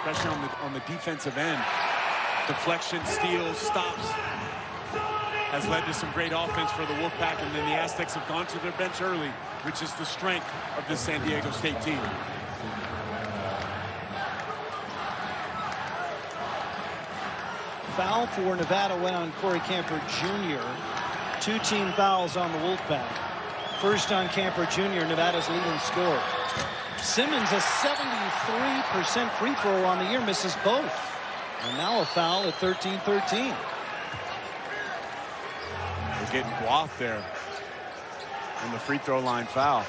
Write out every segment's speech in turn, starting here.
especially on the defensive end. Deflection, steals, stops has led to some great offense for the Wolfpack, and then the Aztecs have gone to their bench early, which is the strength of this San Diego State team. Foul for Nevada went on Corey Camper Jr. 2 team fouls on the Wolfpack. First on Camper Jr., Nevada's leading scorer. Simmons, a 73% free throw on the year, misses both. And now a foul at 13-13. We're getting Guath there in the free throw line foul.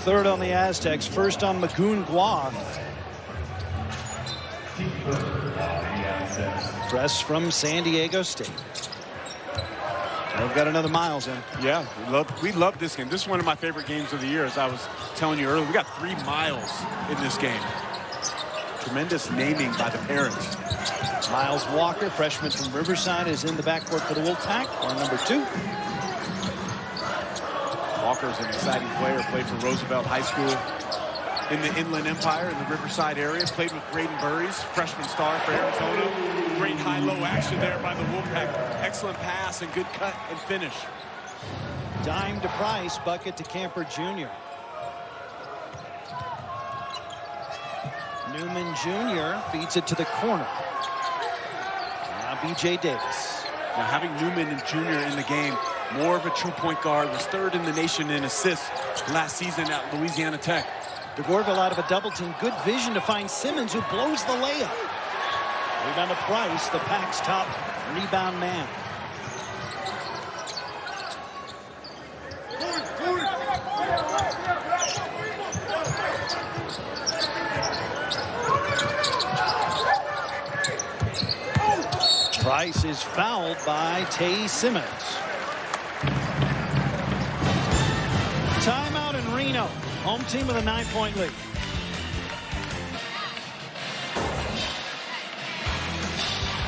Third on the Aztecs, first on Magoon Guath. Press from San Diego State. We've got another Miles in. Yeah, we love this game. This is one of my favorite games of the year, as I was telling you earlier. We got 3 Miles in this game. Tremendous naming by the parents. Miles Walker, freshman from Riverside, is in the backcourt for the Wolfpack, on number 2. Walker's an exciting player. Played for Roosevelt High School in the Inland Empire in the Riverside area. Played with Braden Burries, freshman star for Arizona. Great high-low action there by the Wolfpack. Excellent pass and good cut and finish. Dime to Price, bucket to Camper Jr. Newman Jr. feeds it to the corner. Now B.J. Davis. Now having Newman Jr. in the game, more of a true point guard, was 3rd in the nation in assists last season at Louisiana Tech. DeGorville out of a double team. Good vision to find Simmons, who blows the layup. Rebound to Price, the Pack's top rebound man. Price is fouled by Tay Simmons. Timeout in Reno. Home team with a 9-point lead.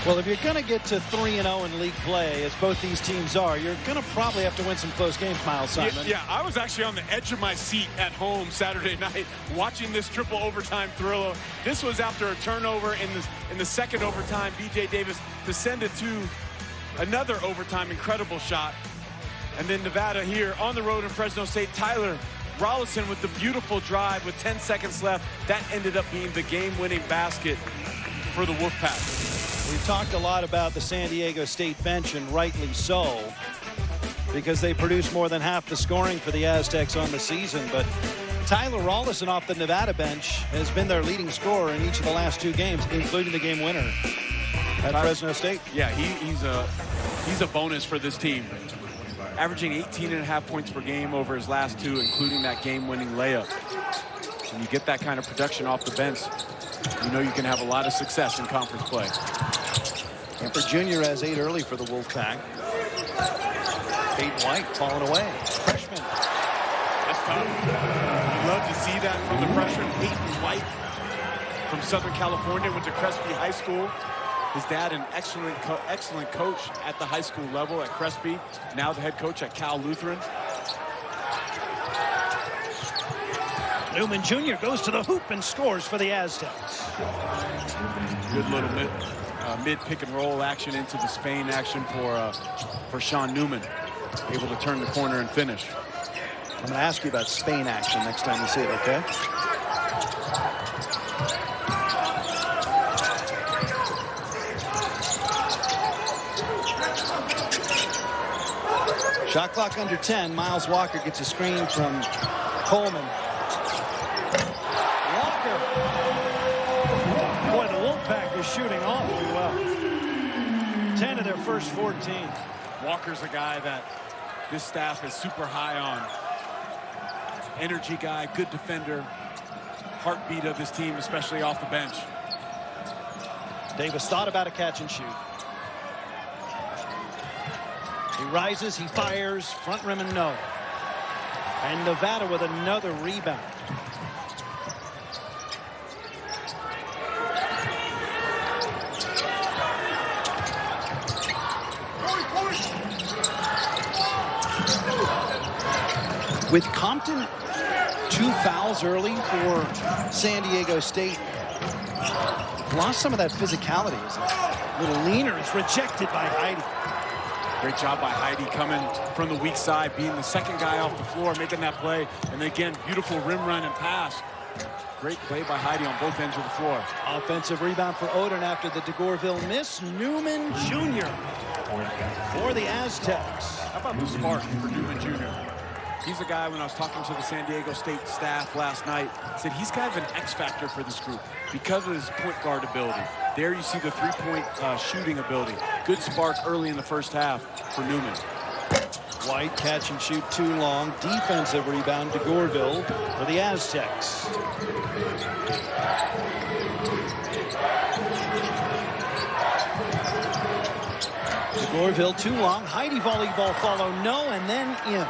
Well, if you're going to get to 3-0 in league play, as both these teams are, you're going to probably have to win some close games, Miles Simon. Yeah, I was actually on the edge of my seat at home Saturday night watching this triple overtime thriller. This was after a turnover in the second overtime. B.J. Davis to send it to another overtime incredible shot. And then Nevada here on the road in Fresno State. Tyler Rollison with the beautiful drive with 10 seconds left. That ended up being the game-winning basket for the Wolfpack. We've talked a lot about the San Diego State bench, and rightly so, because they produce more than half the scoring for the Aztecs on the season. But Tyler Rollison off the Nevada bench has been their leading scorer in each of the last 2 games, including the game winner at Fresno State. Yeah, he's a bonus for this team. Averaging 18.5 points per game over his last 2, including that game-winning layup. When you get that kind of production off the bench, you know you can have a lot of success in conference play. Camper Jr. has 8 early for the Wolfpack. Peyton White falling away. Freshman. That's tough. You love to see that from the freshman. Peyton White from Southern California, went to Crespi High School. His dad, an excellent coach at the high school level at Crespi. Now the head coach at Cal Lutheran. Newman Jr. goes to the hoop and scores for the Aztecs. Good little mid pick and roll action into the Spain action for Sean Newman. Able to turn the corner and finish. I'm going to ask you about Spain action next time you see it, okay? Shot clock under 10. Miles Walker gets a screen from Coleman. Walker. Boy, the Wolfpack is shooting awfully well. 10 of their first 14. Walker's a guy that this staff is super high on. Energy guy, good defender. Heartbeat of this team, especially off the bench. Davis thought about a catch and shoot. He rises, he fires, front rim and no. And Nevada with another rebound. With Compton 2 fouls early for San Diego State. Lost some of that physicality. Is a little leaner. It's rejected by Heide. Great job by Heide coming from the weak side, being the second guy off the floor, making that play. And then again, beautiful rim run and pass. Great play by Heide on both ends of the floor. Offensive rebound for Oden after the DeGorville miss. Newman Jr. for the Aztecs. How about the spark for Newman Jr.? He's a guy, when I was talking to the San Diego State staff last night, said he's kind of an X factor for this group because of his point guard ability. There you see the three-point shooting ability. Good spark early in the first half for Newman. White catch and shoot too long. Defensive rebound to DeGorville for the Aztecs. DeGorville too long. Heide volleyball follow, no, and then in.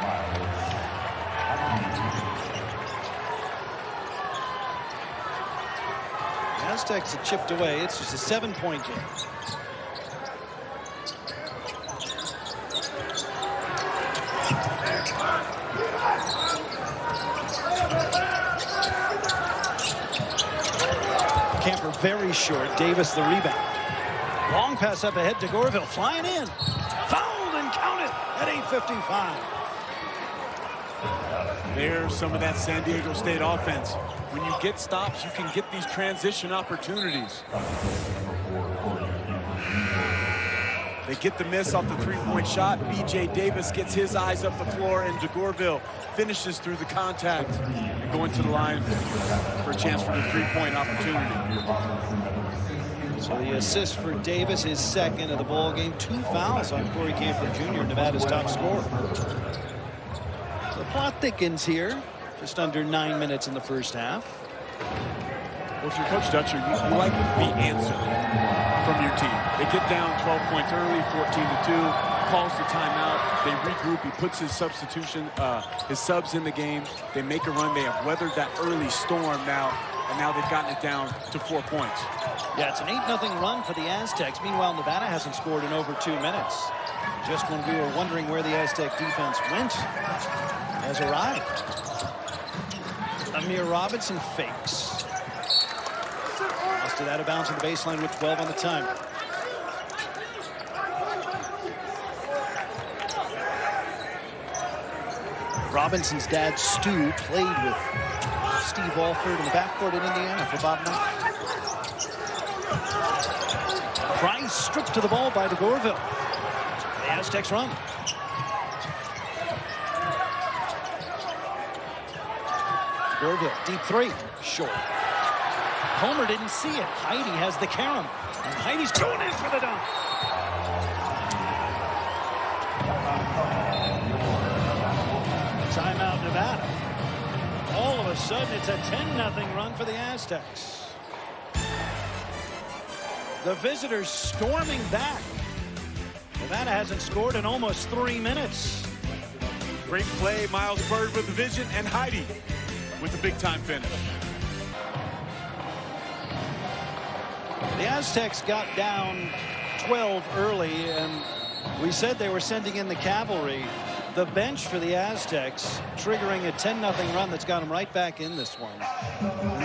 Aztecs have chipped away. It's just a 7-point game. Camper very short. Davis the rebound. Long pass up ahead to DeGorville. Flying in. Fouled and counted at 8:55. There's some of that San Diego State offense. When you get stops, you can get these transition opportunities. They get the miss off the three-point shot. B.J. Davis gets his eyes up the floor, and DeGorville finishes through the contact and going to the line for a chance for the three-point opportunity. So the assist for Davis, his second of the ball game. 2 fouls on Corey Camper Jr., Nevada's top scorer. The plot thickens here. Just under 9 minutes in the first half. Well, if you're Coach Dutcher, you like the answer from your team. They get down 12 points early, 14-2, calls the timeout. They regroup. He puts his subs in the game. They make a run. They have weathered that early storm now, and now they've gotten it down to 4 points. Yeah, it's an 8-0 run for the Aztecs. Meanwhile, Nevada hasn't scored in over 2 minutes. Just when we were wondering where the Aztec defense went, has arrived. Amir Robinson fakes. Lost it out of bounds on the baseline with 12 on the time. Robinson's dad, Stu, played with Steve Alford in the backcourt in Indiana for Bob Knight. Price stripped to the ball by DeGorville. The Aztecs run. DeGorville, deep three, short. Homer didn't see it. Heide has the carom. And Heide's going in for the dunk. Timeout, Nevada. All of a sudden, it's a 10-0 run for the Aztecs. The visitors storming back. Nevada hasn't scored in almost 3 minutes. Great play, Miles Bird with the vision, and Heide with the big-time finish. The Aztecs got down 12 early, and we said they were sending in the cavalry. The bench for the Aztecs triggering a 10-0 run that's got them right back in this one.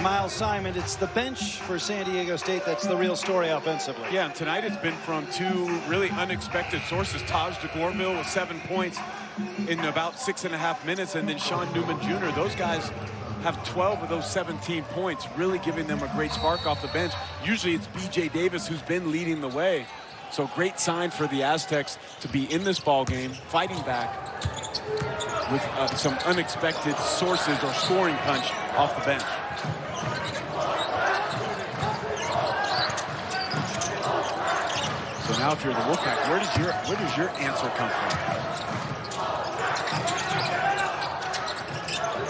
Miles Simon, it's the bench for San Diego State that's the real story offensively. Yeah, and tonight it's been from 2 really unexpected sources. Taj DeGorville with 7 points in about 6.5 minutes, and then Sean Newman Jr. Those guys have 12 of those 17 points, really giving them a great spark off the bench. Usually it's B.J. Davis who's been leading the way. So great sign for the Aztecs to be in this ball game, fighting back with some unexpected sources or scoring punch off the bench. So now if you're the Wolfpack, where does your answer come from?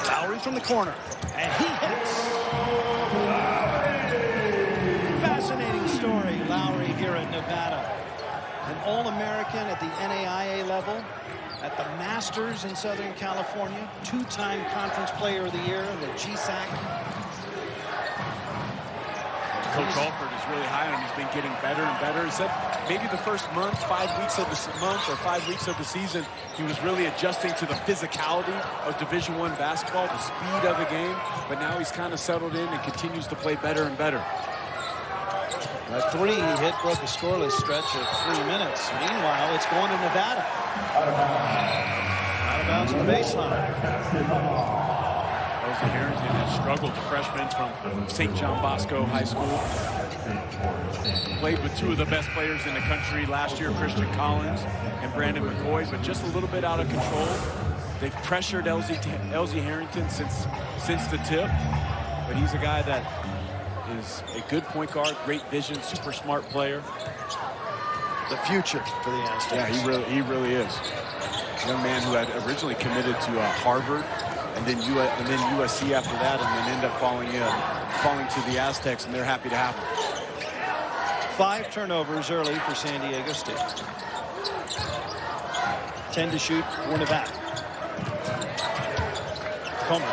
Lowry from the corner, and he hits. Fascinating story, Lowry here at Nevada. An All-American at the NAIA level, at the Masters in Southern California, 2-time Conference Player of the Year in the GSAC. Coach Alford is really high on him. He's been getting better and better. He said maybe the first month, 5 weeks of the month or 5 weeks of the season, he was really adjusting to the physicality of Division I basketball, the speed of the game. But now he's kind of settled in and continues to play better and better. That three hit broke a scoreless stretch of 3 minutes. Meanwhile, it's going to Nevada. Out of bounds to the baseline. Elsie Harrington has struggled, the freshman from St. John Bosco High School. Played with two of the best players in the country last year, Christian Collins and Brandon McCoy, but just a little bit out of control. They've pressured Elsie Harrington since the tip, but he's a guy that is a good point guard, great vision, super smart player. The future for the Aztecs. Yeah, he really is. Young man who had originally committed to Harvard and then USC after that, and then end up falling to the Aztecs, and they're happy to have him. 5 turnovers early for San Diego State. 10 to shoot for Nevada. Comer.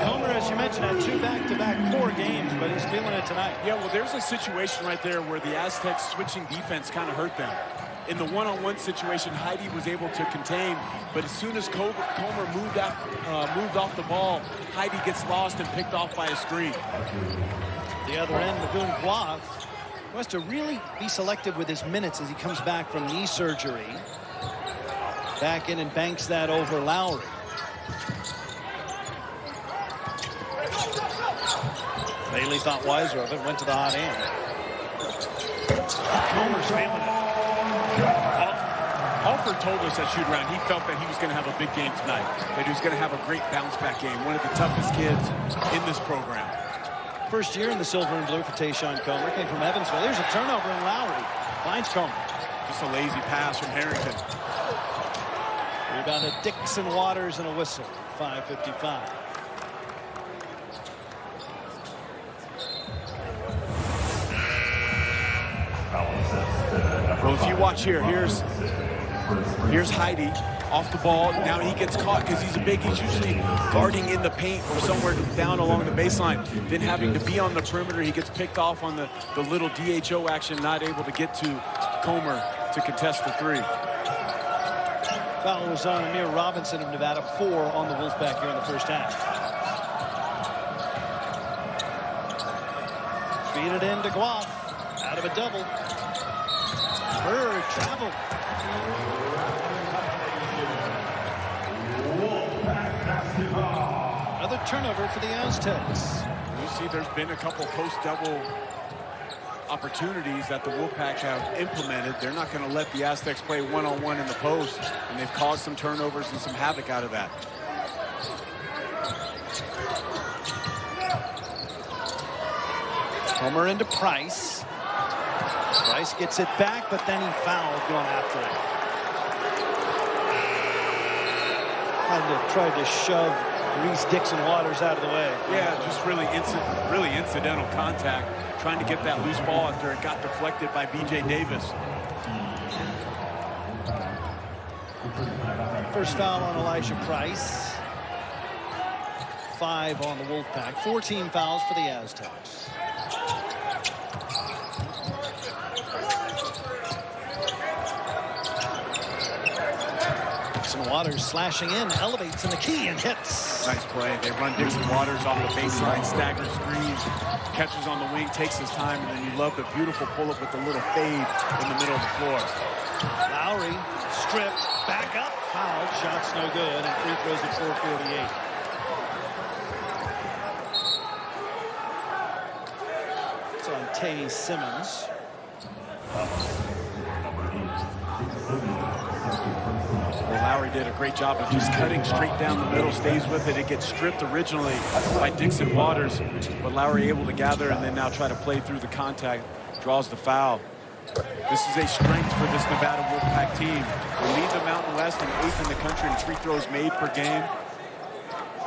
Comer, as you mentioned, had 2 back-to-back core games, but he's feeling it tonight. Yeah, well, there's a situation right there where the Aztecs switching defense kind of hurt them. In the one-on-one situation, Heide was able to contain, but as soon as Comer moved off the ball, Heide gets lost and picked off by a screen. The other end, Magoon Guath wants to really be selective with his minutes as he comes back from knee surgery. Back in and banks that over Lowry. Bailey thought wiser of it, went to the hot end. Comer's feeling it. Alford told us at shoot-around he felt that he was going to have a big game tonight, that he was going to have a great bounce-back game, one of the toughest kids in this program. First year in the silver and blue for Tayshawn Comer, came from Evansville. There's a turnover, and Lowry finds Comer. Just a lazy pass from Harrington. Rebound to Dixon Waters and a whistle. 5:55. Well, if you watch here, here's Heide off the ball. Now he gets caught because he's usually guarding in the paint or somewhere down along the baseline. Then having to be on the perimeter, he gets picked off on the little DHO action, not able to get to Comer to contest the three. Foul was on Amir Robinson of Nevada, 4 on the Wolfpack here in the first half. Feed it in to Guath, out of a double. Bird traveled. Another turnover for the Aztecs. You see there's been a couple post-double opportunities that the Wolfpack have implemented. They're not going to let the Aztecs play one-on-one in the post, and they've caused some turnovers and some havoc out of that. Comer into Price. Price gets it back, but then he fouled going after it. Tried to shove Reese Dixon Waters out of the way. Yeah, just really incidental contact, trying to get that loose ball after it got deflected by B.J. Davis. First foul on Elijah Price. 5 on the Wolfpack. 14 fouls for the Aztecs. Dixon Waters slashing in, elevates in the key and hits. Nice play. They run Dixon Waters off the baseline, stagger screens, catches on the wing, takes his time, and then you love the beautiful pull-up with the little fade in the middle of the floor. Lowry stripped, back up, fouled, shots no good, and free throws at 4:48. It's on Tay Simmons. Well, Lowry did a great job of just cutting straight down the middle, stays with it. It gets stripped originally by Dixon Waters, but Lowry able to gather and then now try to play through the contact, draws the foul. This is a strength for this Nevada Wolfpack team. They lead the Mountain West and 8th in the country in free throws made per game.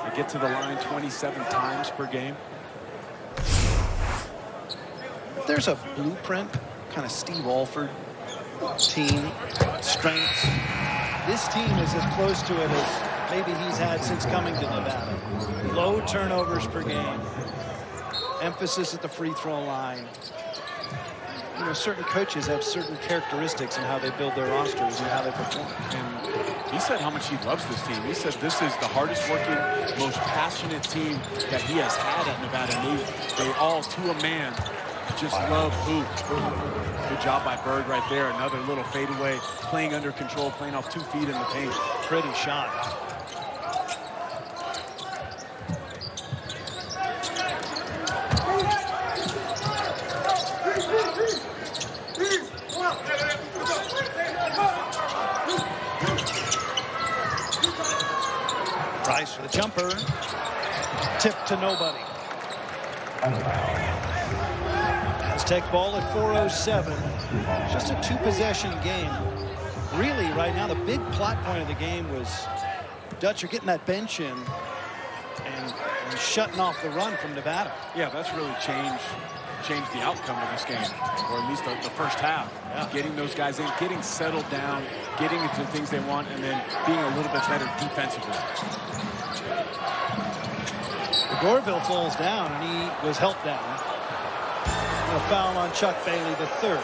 They get to the line 27 times per game. There's a blueprint, kind of Steve Alford team, strengths. This team is as close to it as maybe he's had since coming to Nevada. Low turnovers per game. Emphasis at the free throw line. You know, certain coaches have certain characteristics in how they build their rosters and how they perform. And he said how much he loves this team. He said this is the hardest working, most passionate team that he has had at Nevada. And they all, to a man, just love hoop. Good job by Bird right there. Another little fadeaway, playing under control, playing off 2 feet in the paint. Pretty shot. Price for the jumper. Tip to nobody. Aztec ball at 4:07. Just a 2-possession game. Really, right now, the big plot point of the game was Dutcher getting that bench in and shutting off the run from Nevada. Yeah, that's really changed the outcome of this game, or at least the first half. Yeah. Getting those guys in, getting settled down, getting into the things they want, and then being a little bit better defensively. Gorville falls down, and he was helped down. And a foul on Chuck Bailey, the third.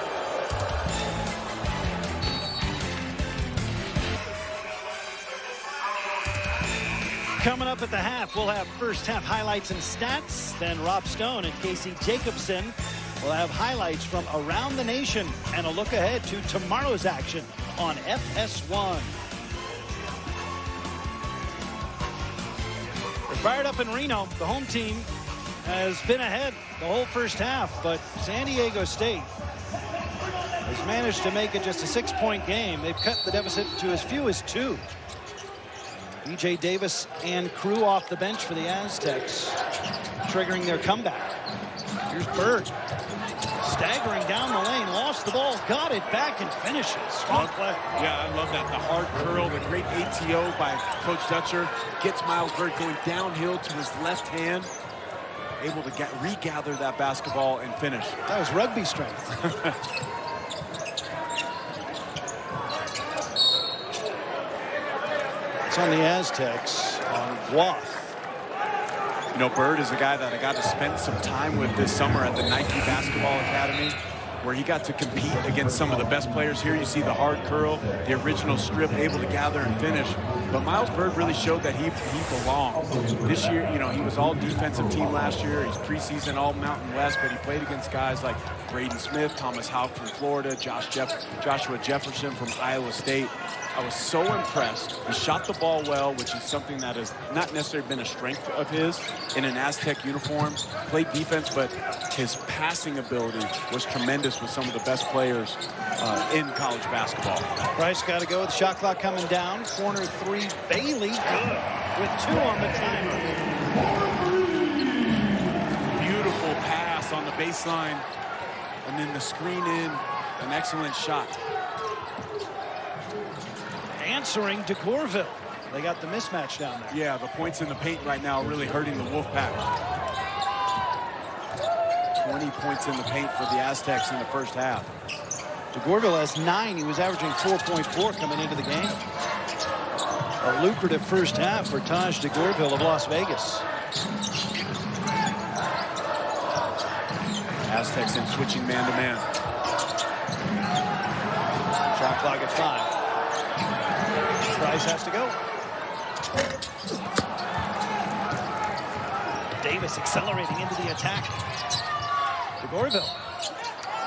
Coming up at the half, we'll have first half highlights and stats. Then Rob Stone and Casey Jacobson will have highlights from around the nation and a look ahead to tomorrow's action on FS1. We're fired up in Reno. The home team has been ahead the whole first half, but San Diego State has managed to make it just a 6-point game. They've cut the deficit to as few as 2. BJ Davis and crew off the bench for the Aztecs, triggering their comeback. Here's Bird, staggering down the lane, lost the ball, got it back and finishes. Strong play. Yeah, I love that. The hard curl, the great ATO by Coach Dutcher, gets Miles Bird going downhill to his left hand, able to regather that basketball and finish. That was rugby strength. It's on the Aztecs on Wath. You know, Bird is a guy that I got to spend some time with this summer at the Nike Basketball Academy, where he got to compete against some of the best players. Here you see the hard curl, the original strip, able to gather and finish. But Miles Bird really showed that he belonged. This year, you know, he was all defensive team last year. He's preseason all Mountain West, but he played against guys like Braden Smith, Thomas Houck from Florida, Joshua Jefferson from Iowa State. I was so impressed. He shot the ball well, which is something that has not necessarily been a strength of his in an Aztec uniform. Played defense, but his passing ability was tremendous with some of the best players in college basketball. Price got to go with the shot clock coming down. Corner 3, Bailey good with 2 on the timer. Beautiful pass on the baseline, and then the screen in, an excellent shot. Answering to Gorville. They got the mismatch down there. Yeah, the points in the paint right now are really hurting the Wolfpack. 20 points in the paint for the Aztecs in the first half. DeGorville has 9. He was averaging 4.4 coming into the game. A lucrative first half for Taj DeGorville of Las Vegas. Aztecs in switching man-to-man. Shot clock at 5. Price has to go. Davis accelerating into the attack. DeGorville.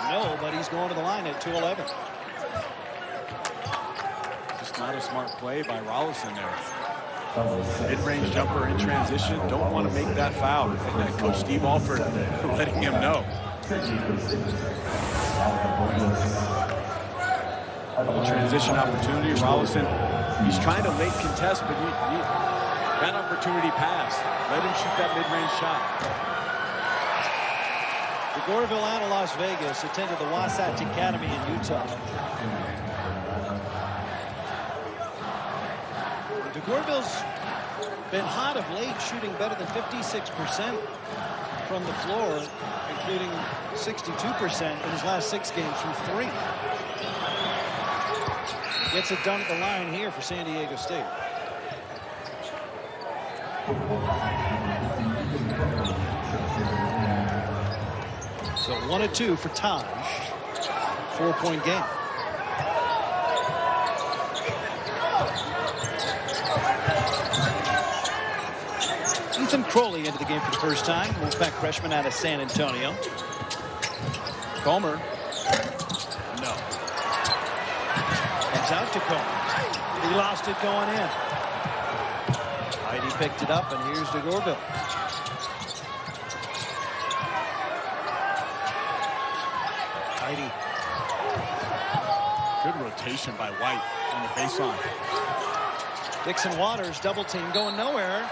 No, but he's going to the line at 2:11. Just not a smart play by Rollison there. Mid-range jumper in transition. Don't want to make that foul. And Coach Steve Alford letting him know. A transition opportunity. Rollison, he's trying to late contest, but that opportunity passed. Let him shoot that mid-range shot. DeGorville out of Las Vegas, attended the Wasatch Academy in Utah. DeGorville's been hot of late, shooting better than 56% from the floor, including 62% in his last 6 games from 3. Gets it done at the line here for San Diego State. So 1-2 for Taj. 4-point game. Ethan Crowley into the game for the first time. Wolfpack freshman out of San Antonio. Comer. No. Comes out to Comer. He lost it going in. Heidi picked it up, and here's DeGorville. Heidi. Good rotation by White on the baseline. Dixon Waters double team going nowhere.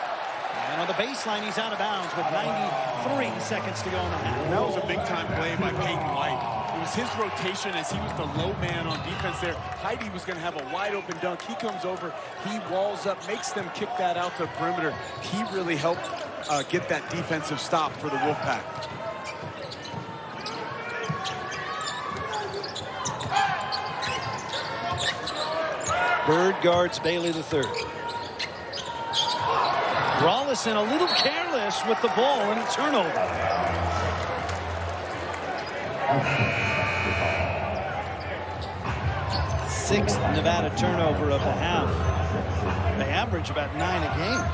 And on the baseline, he's out of bounds with 93 seconds to go in the half. That was a big-time play by Peyton White. It was his rotation as he was the low man on defense there. Heidi was going to have a wide-open dunk. He comes over, he walls up, makes them kick that out to the perimeter. He really helped get that defensive stop for the Wolfpack. Bird guards Bailey III. Rollison a little careless with the ball and a turnover. Sixth Nevada turnover of the half. They average about 9 a game.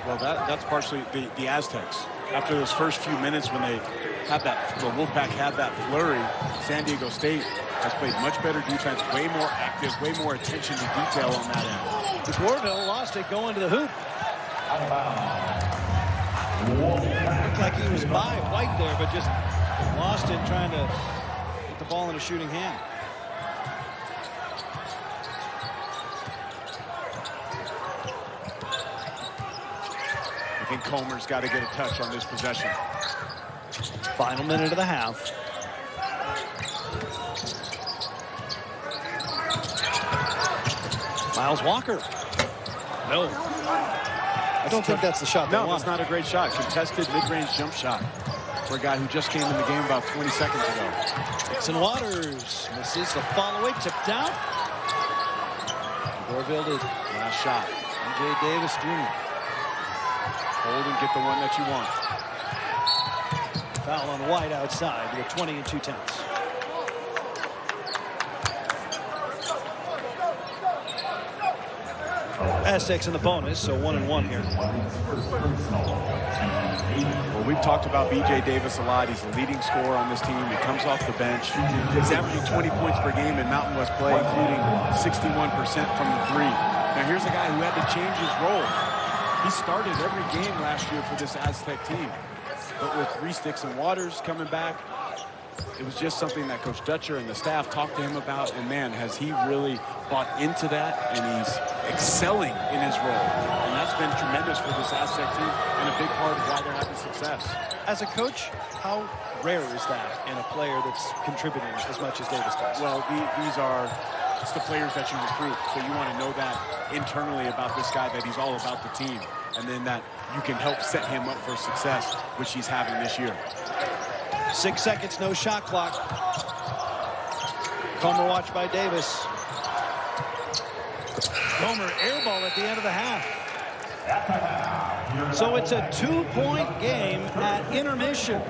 Well, that's partially the Aztecs. After those first few minutes when they had that, the Wolfpack had that flurry, San Diego State has played much better defense, way more active, way more attention to detail on that end. DeGorville lost it going to the hoop. Looked like he was by White there, but just lost it trying to get the ball in a shooting hand. I think Comer's got to get a touch on this possession. Final minute of the half. Miles Walker. No. I don't think that's the shot they No, want. that's not a great shot. Contested mid-range jump shot for a guy who just came in the game about 20 seconds ago. Dixon Waters misses the follow-away, tipped out. DeGorville did. Last shot. BJ Davis Jr. Hold and get the one that you want. Foul on White outside with 20 2/10. Aztecs in the bonus, so 1-1 here. Well, we've talked about B.J. Davis a lot. He's the leading scorer on this team. He comes off the bench. He's averaging 20 points per game in Mountain West play, including 61% from the three. Now, here's a guy who had to change his role. He started every game last year for this Aztec team. But with Reese Dixon Waters coming back, it was just something that Coach Dutcher and the staff talked to him about. And, man, has he really bought into that, and he's excelling in his role. And that's been tremendous for this Aztec team and a big part of why they're having success. As a coach, how rare is that in a player that's contributing as much as Davis does? Well, these are it's the players that you recruit. So you want to know that internally about this guy, that he's all about the team. And then that you can help set him up for success, which he's having this year. 6 seconds, no shot clock. Comer watched by Davis. Comer airball at the end of the half. So it's a 2-point game at intermission.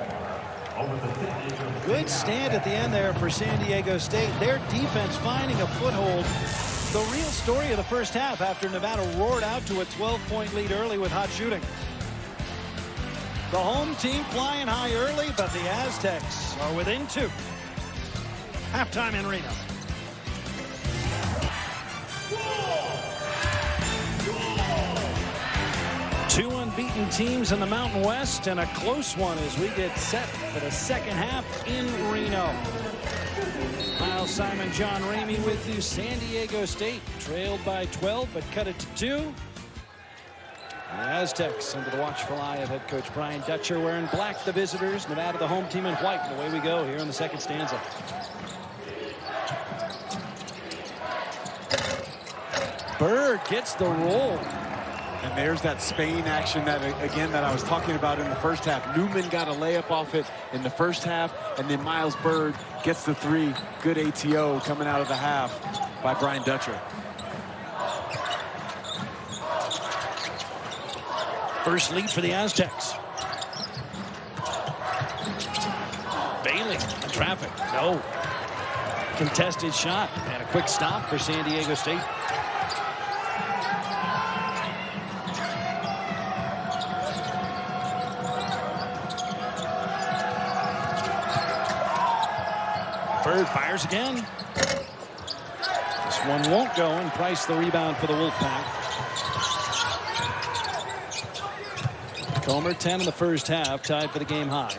Good stand at the end there for San Diego State. Their defense finding a foothold. The real story of the first half after Nevada roared out to a 12-point lead early with hot shooting. The home team flying high early, but the Aztecs are within 2. Halftime in Reno. Two unbeaten teams in the Mountain West, and a close one as we get set for the second half in Reno. Miles Simon, John Ramey with you. San Diego State trailed by 12, but cut it to 2. The Aztecs under the watchful eye of head coach Brian Dutcher, wearing black, the visitors. Nevada, the home team, in white. And away we go here in the second stanza. Bird gets the roll. And there's that Spain action that, again, that I was talking about in the first half. Newman got a layup off it in the first half, and then Miles Bird gets the 3. Good ATO coming out of the half by Brian Dutcher. First lead for the Aztecs. Bailey in traffic. No. Contested shot and a quick stop for San Diego State. Bird fires again. This one won't go, and Price the rebound for the Wolfpack. Comer 10 in the first half, tied for the game high.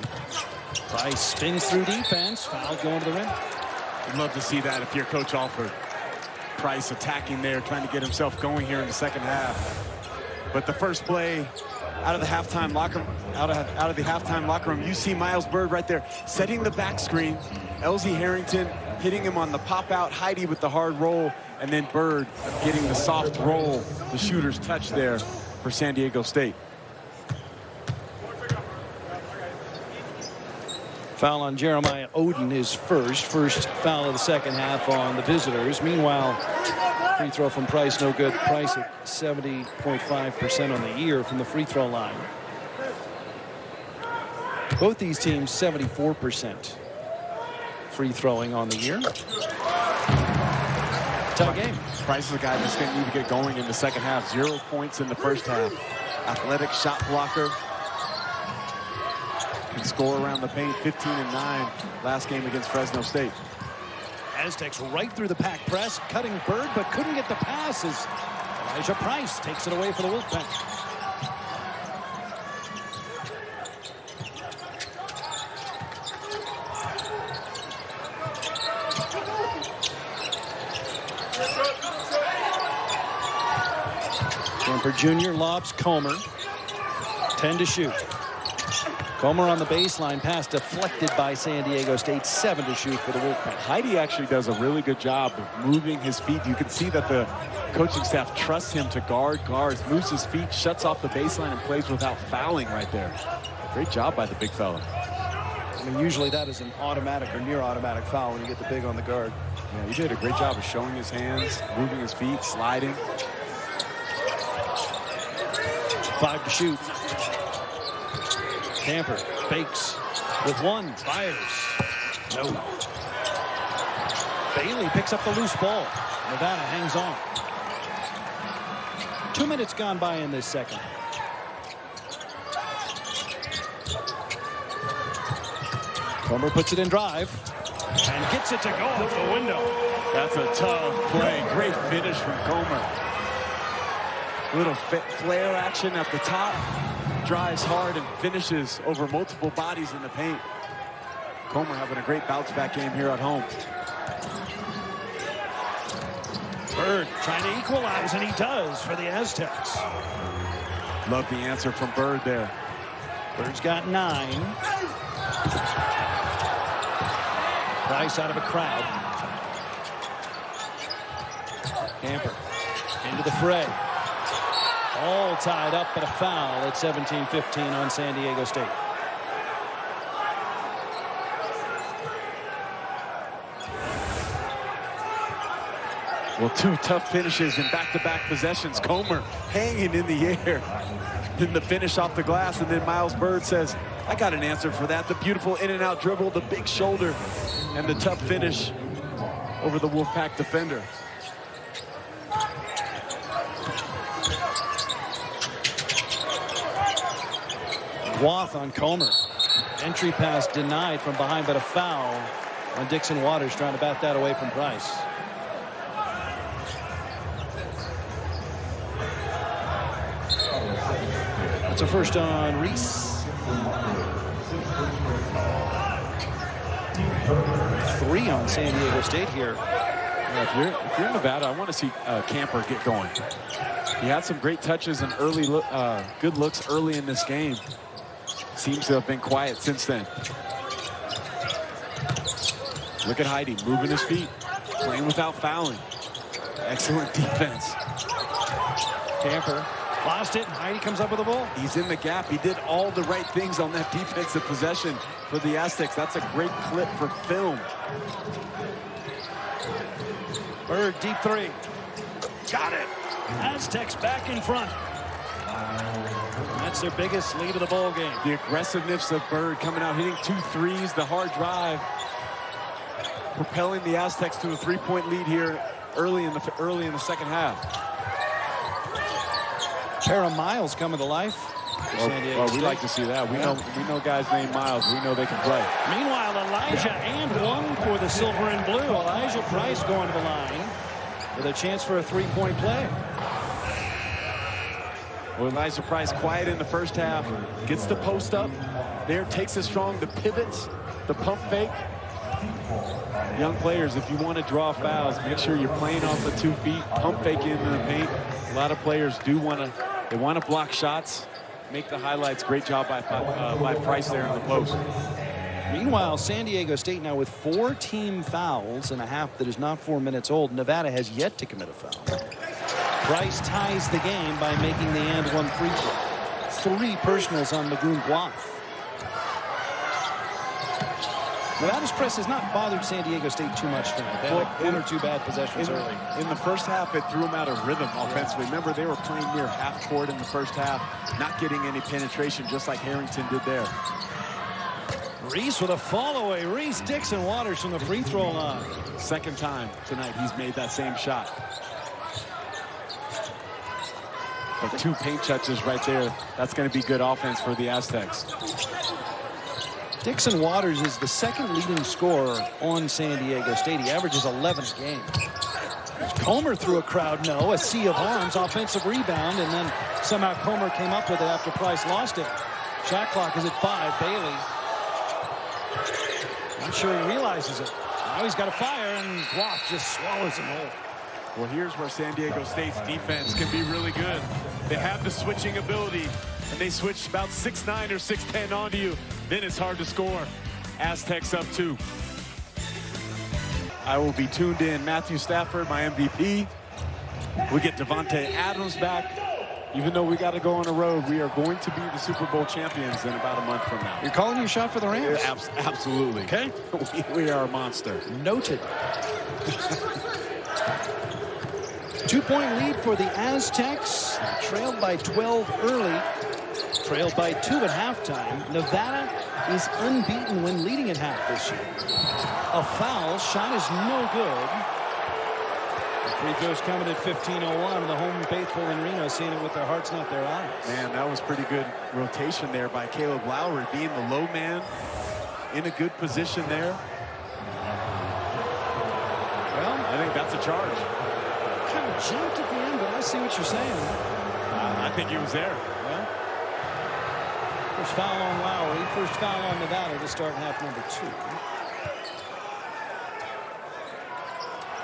Price spins through defense, foul going to the rim. I'd love to see that if you're Coach Alford. Price attacking there, trying to get himself going here in the second half. But the first play out of the halftime locker room, you see Miles Bird right there setting the back screen. Elsie Harrington hitting him on the pop out, Heidi with the hard roll, and then Bird getting the soft roll, the shooter's touch there for San Diego State. Foul on Jeremiah Oden is first foul of the second half on the visitors. Meanwhile, free throw from Price, no good. Price at 70.5% on the year from the free throw line. Both these teams 74% free throwing on the year. Tie game. Price is the guy that's going to need to get going in the second half. 0 points in the first half. Athletic shot blocker. Can score around the paint. 15-9 last game against Fresno State. Aztecs right through the pack press, cutting Bird, but couldn't get the pass as Elijah Price takes it away for the Wolfpack. Kemper Jr. lobs Comer. 10 to shoot. Comer on the baseline, pass deflected by San Diego State. 7 to shoot for the Wolfpack. Heidi actually does a really good job of moving his feet. You can see that the coaching staff trusts him to guard guards, moves his feet, shuts off the baseline, and plays without fouling right there. Great job by the big fella. I mean, usually that is an automatic or near automatic foul when you get the big on the guard. Yeah, he did a great job of showing his hands, moving his feet, sliding. 5 to shoot. Camper fakes with one, fires. No. Bailey picks up the loose ball. Nevada hangs on. 2 minutes gone by in this second. Comer puts it in drive and gets it to go off the window. That's a tough play. Great finish from Comer. Little flare action at the top. Drives hard and finishes over multiple bodies in the paint. Comer having a great bounce back game here at home. Bird trying to equalize, and he does for the Aztecs. Love the answer from Bird there. Bird's got 9. Price out of a crowd. Camper into the fray. All tied up, but a foul at 17-15 on San Diego State. Well, 2 tough finishes in back-to-back possessions. Comer hanging in the air. Then the finish off the glass, and then Miles Bird says, I got an answer for that. The beautiful in-and-out dribble, the big shoulder, and the tough finish over the Wolfpack defender. Wath on Comer. Entry pass denied from behind, but a foul on Dixon Waters, trying to bat that away from Price. That's a first on Reese. 3 on San Diego State here. Yeah, if you're Nevada, I want to see Camper get going. He had some great touches and early good looks early in this game. Seems to have been quiet since then. Look at Heidi moving his feet, playing without fouling. Excellent defense. Camper lost it. Heidi comes up with the ball. He's in the gap. He did all the right things on that defensive possession for the Aztecs. That's a great clip for film. Bird, deep 3. Got it. Aztecs back in front. That's their biggest lead of the ball game. The aggressiveness of Bird coming out, hitting 2 threes, the hard drive, propelling the Aztecs to a 3-point lead here early in the second half. Pair of Miles coming to life. Well, we like to see that. We know guys named Miles. We know they can play. Meanwhile, Elijah and one for the silver and blue. Elijah Price going to the line with a chance for a 3-point play. Well, Elijah Price quiet in the first half, gets the post up there, takes it strong, the pivots, the pump fake. Young players, if you want to draw fouls, make sure you're playing off the 2 feet, pump fake into the paint. A lot of players do want to block shots, make the highlights. Great job by Price there in the post. Meanwhile, San Diego State now with 4 team fouls in a half that is not 4 minutes old. Nevada has yet to commit a foul. Price ties the game by making the and one free throw. 3 personals on Magoon Guaf. Nevada's press has not bothered San Diego State too much tonight. They had like 1 or 2 bad possessions early. In the first half, it threw them out of rhythm offensively. Remember, they were playing near half court in the first half, not getting any penetration, just like Harrington did there. Reese with a fall away. Reese Dixon Waters from the free throw line. Second time tonight he's made that same shot. But 2 paint touches right there. That's going to be good offense for the Aztecs. Dixon Waters is the 2nd leading scorer on San Diego State. He averages 11 a game. Comer threw a crowd no. A sea of arms. Offensive rebound. And then somehow Comer came up with it after Price lost it. Shot clock is at 5. Bailey. Not sure he realizes it. Now he's got a fire, and Guaf just swallows him whole. Well, here's where San Diego State's defense can be really good. They have the switching ability, and they switch about 6'9" or 6'10" onto you. Then it's hard to score. Aztecs up 2. I will be tuned in. Matthew Stafford, my MVP. We get Devontae Adams back. Even though we got to go on the road, we are going to be the Super Bowl champions in about a month from now. You're calling your shot for the Rams? Absolutely. Okay. We are a monster. Noted. 2-point lead for the Aztecs. Trailed by 12 early. Trailed by 2 at halftime. Nevada is unbeaten when leading at half this year. A foul. Shot is no good. The free throw's coming at 15:01. The home faithful in Reno seeing it with their hearts, not their eyes. Man, that was pretty good rotation there by Caleb Lowry, being the low man in a good position there. Well, I think that's a charge. Kind of jumped at the end, but I see what you're saying. I think he was there. Well, first foul on Lowry, first foul on Nevada to start half number 2.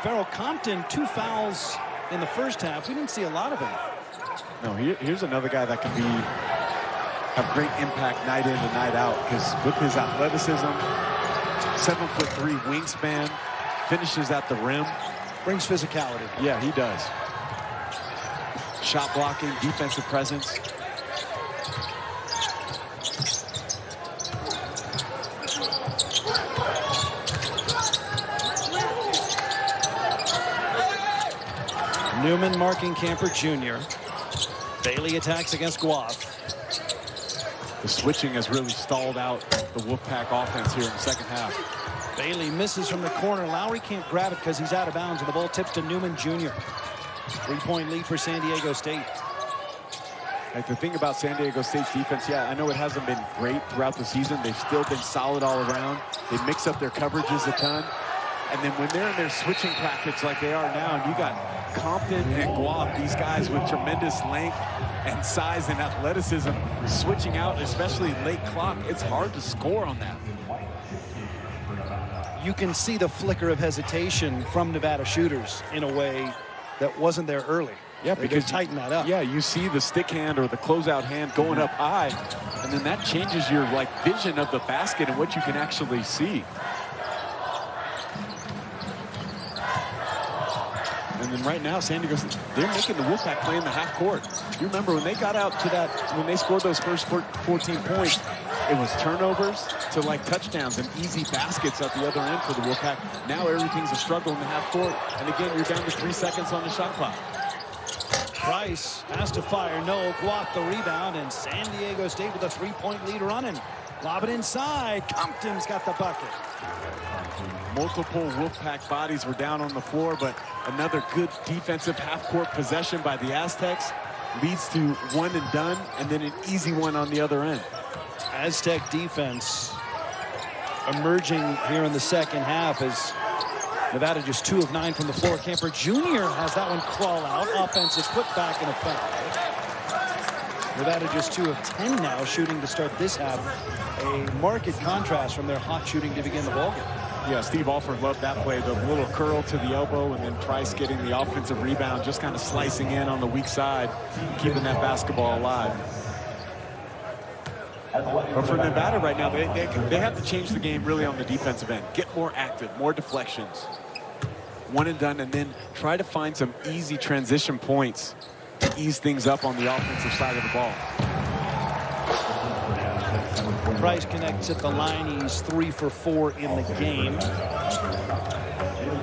Farrell Compton, 2 fouls in the first half. We didn't see a lot of him. No, here's another guy that can have great impact night in and night out, because with his athleticism, 7'3" wingspan, finishes at the rim. Brings physicality. Yeah, he does. Shot blocking, defensive presence. Newman marking Camper Jr. Bailey attacks against Guaf. The switching has really stalled out the Wolfpack offense here in the second half. Bailey misses from the corner. Lowry can't grab it because he's out of bounds, and the ball tips to Newman Jr. 3-point lead for San Diego State. Like, the thing about San Diego State's defense, yeah, I know it hasn't been great throughout the season. They've still been solid all around. They mix up their coverages a ton. And then when they're in their switching package like they are now, and you got Compton and Guaf, these guys with tremendous length and size and athleticism, switching out, especially late clock, it's hard to score on that. You can see the flicker of hesitation from Nevada shooters in a way that wasn't there early. Yeah, because tighten that up. Yeah, you see the stick hand or the closeout hand going up high, and then that changes your vision of the basket and what you can actually see. And then right now, San Diego, they're making the Wolfpack play in the half court. You remember when they got out to that, when they scored those first 14 points, it was turnovers to touchdowns and easy baskets at the other end for the Wolfpack. Now everything's a struggle in the half court. And again, you're down to 3 seconds on the shot clock. Price has to fire. No, block the rebound, and San Diego State with a 3-point lead running. Lob it inside. Compton's got the bucket. Multiple Wolfpack bodies were down on the floor, but another good defensive half-court possession by the Aztecs leads to one and done, and then an easy one on the other end. Aztec defense emerging here in the second half as Nevada just 2 of 9 from the floor. Camper Jr. has that one crawl out. Offensive putback and a foul. Nevada just 2 of 10 now shooting to start this half. A marked contrast from their hot shooting to begin the ballgame. Yeah, Steve Alford loved that play. The little curl to the elbow and then Price getting the offensive rebound, just kind of slicing in on the weak side, keeping that basketball alive. But for Nevada right now, they have to change the game really on the defensive end. Get more active, more deflections. One and done, and then try to find some easy transition points to ease things up on the offensive side of the ball. Price connects at the line. He's 3 for 4 in the game.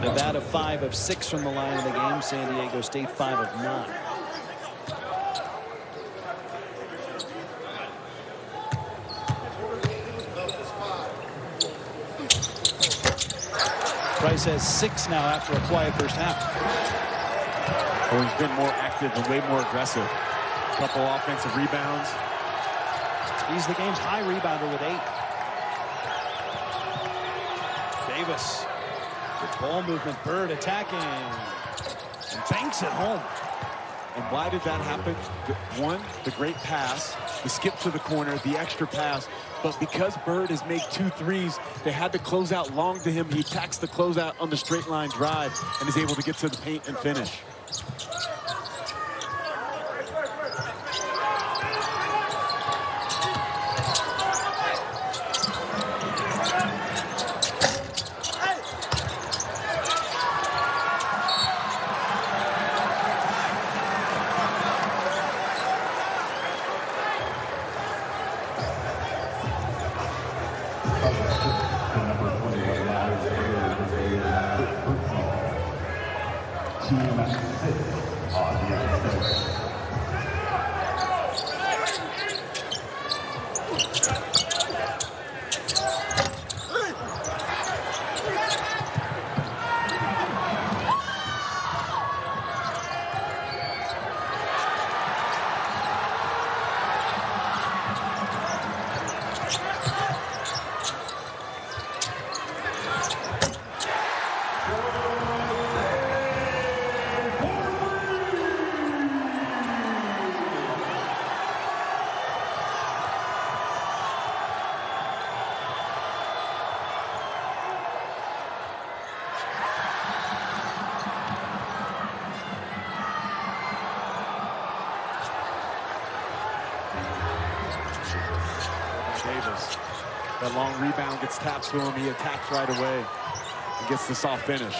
Nevada 5 of 6 from the line in the game. San Diego State 5 of 9. Price has 6 now after a quiet first half. Well, he's been more active and way more aggressive. A couple offensive rebounds. He's the game's high rebounder with 8. Davis. Good ball movement. Bird attacking. And banks it home. And why did that happen? One, the great pass, the skip to the corner, the extra pass. But because Bird has made 2 threes, they had to close out long to him. He attacks the closeout on the straight line drive and is able to get to the paint and finish. Davis. That long rebound gets tapped to him. He attacks right away and gets the soft finish.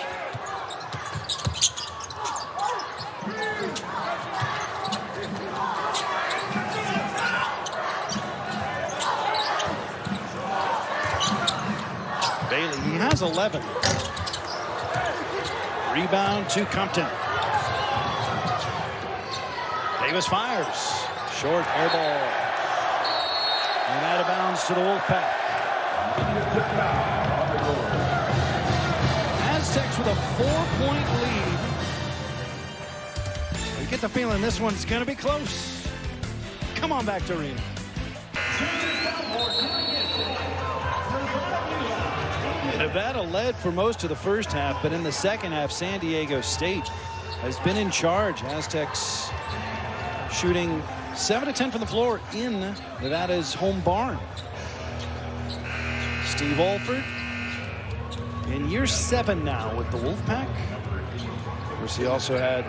Bailey, he has 11. Rebound to Compton. Davis fires. Short air ball. And out of bounds to the Wolfpack. Aztecs with a 4-point lead. You get the feeling this one's going to be close. Come on back to Reno. Nevada led for most of the first half, but in the second half, San Diego State has been in charge. Aztecs shooting 7 of 10 from the floor in Nevada's home barn. Steve Alford in year 7 now with the Wolfpack. Of course, he also had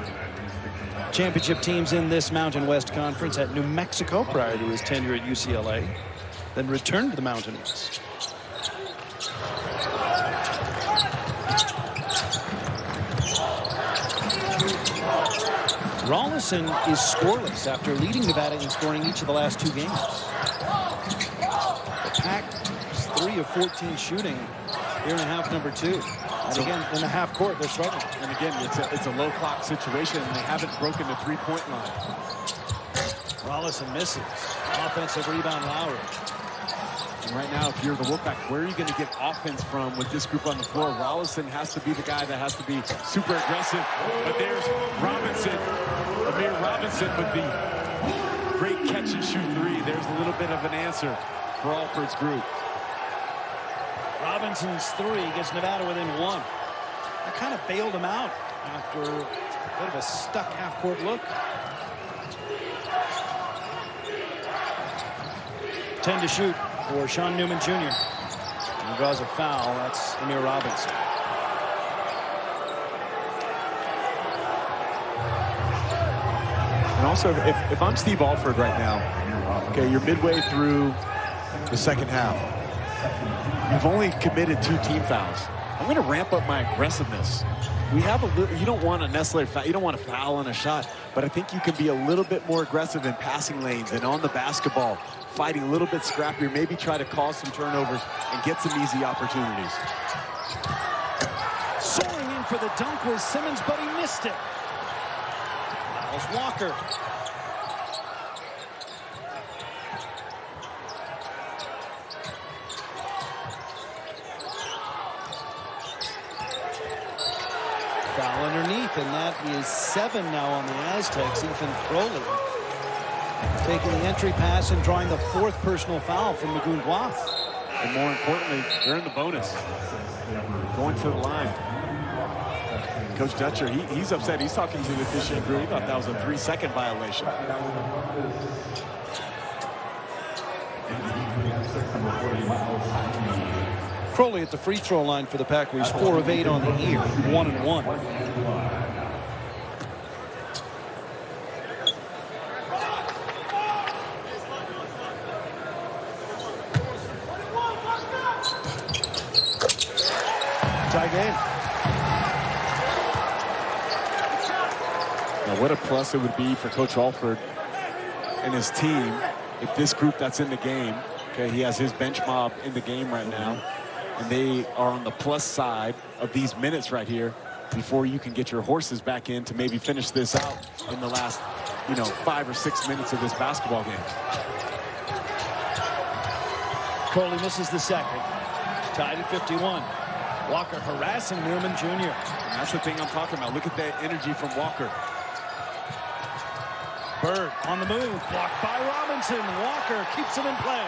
championship teams in this Mountain West Conference at New Mexico prior to his tenure at UCLA, then returned to the Mountain West. Rollison is scoreless after leading Nevada in scoring each of the last 2 games. The Pack is 3 of 14 shooting here in half number 2. And again, in the half court, they're struggling. And again, it's a low clock situation, and they haven't broken the three-point line. Rollison misses. Offensive rebound, Lowry. And right now, if you're the Wolfpack, where are you going to get offense from with this group on the floor? Rollison has to be the guy that has to be super aggressive. But there's Robinson, Amir Robinson with the great catch and shoot three. There's a little bit of an answer for Alford's group. Robinson's three gets Nevada within one. They kind of bailed him out after a bit of a stuck half-court look. 10 to shoot for Sean Newman Jr. He draws a foul. That's Amir Robinson. And also, if I'm Steve Alford right now, okay, you're midway through the second half. You've only committed 2 team fouls. I'm going to ramp up my aggressiveness. We have a little, you don't want a necessary foul, you don't want a foul on a shot, but I think you can be a little bit more aggressive in passing lanes and on the basketball, fighting a little bit scrappier, maybe try to cause some turnovers and get some easy opportunities. Soaring in for the dunk was Simmons, but he missed it. Miles Walker. Foul underneath, and that is 7 now on the Aztecs. Ethan Crowley taking the entry pass and drawing the 4th personal foul from Magoon Guaf. And more importantly, they're in the bonus. Going to the line. Coach Dutcher, he's upset. He's talking to the officiating crew. He thought that was a 3-second violation. Crowley at the free throw line for the Packers, 4 of 8 on the year, 1 and 1. Tie game. Now, what a plus it would be for Coach Alford and his team if this group that's in the game, okay, he has his bench mob in the game right now, and they are on the plus side of these minutes right here before you can get your horses back in to maybe finish this out in the last, 5 or 6 minutes of this basketball game. Crowley misses the second. Tied at 51. Walker harassing Newman Jr. And that's the thing I'm talking about. Look at that energy from Walker. Bird on the move, blocked by Robinson. Walker keeps it in play.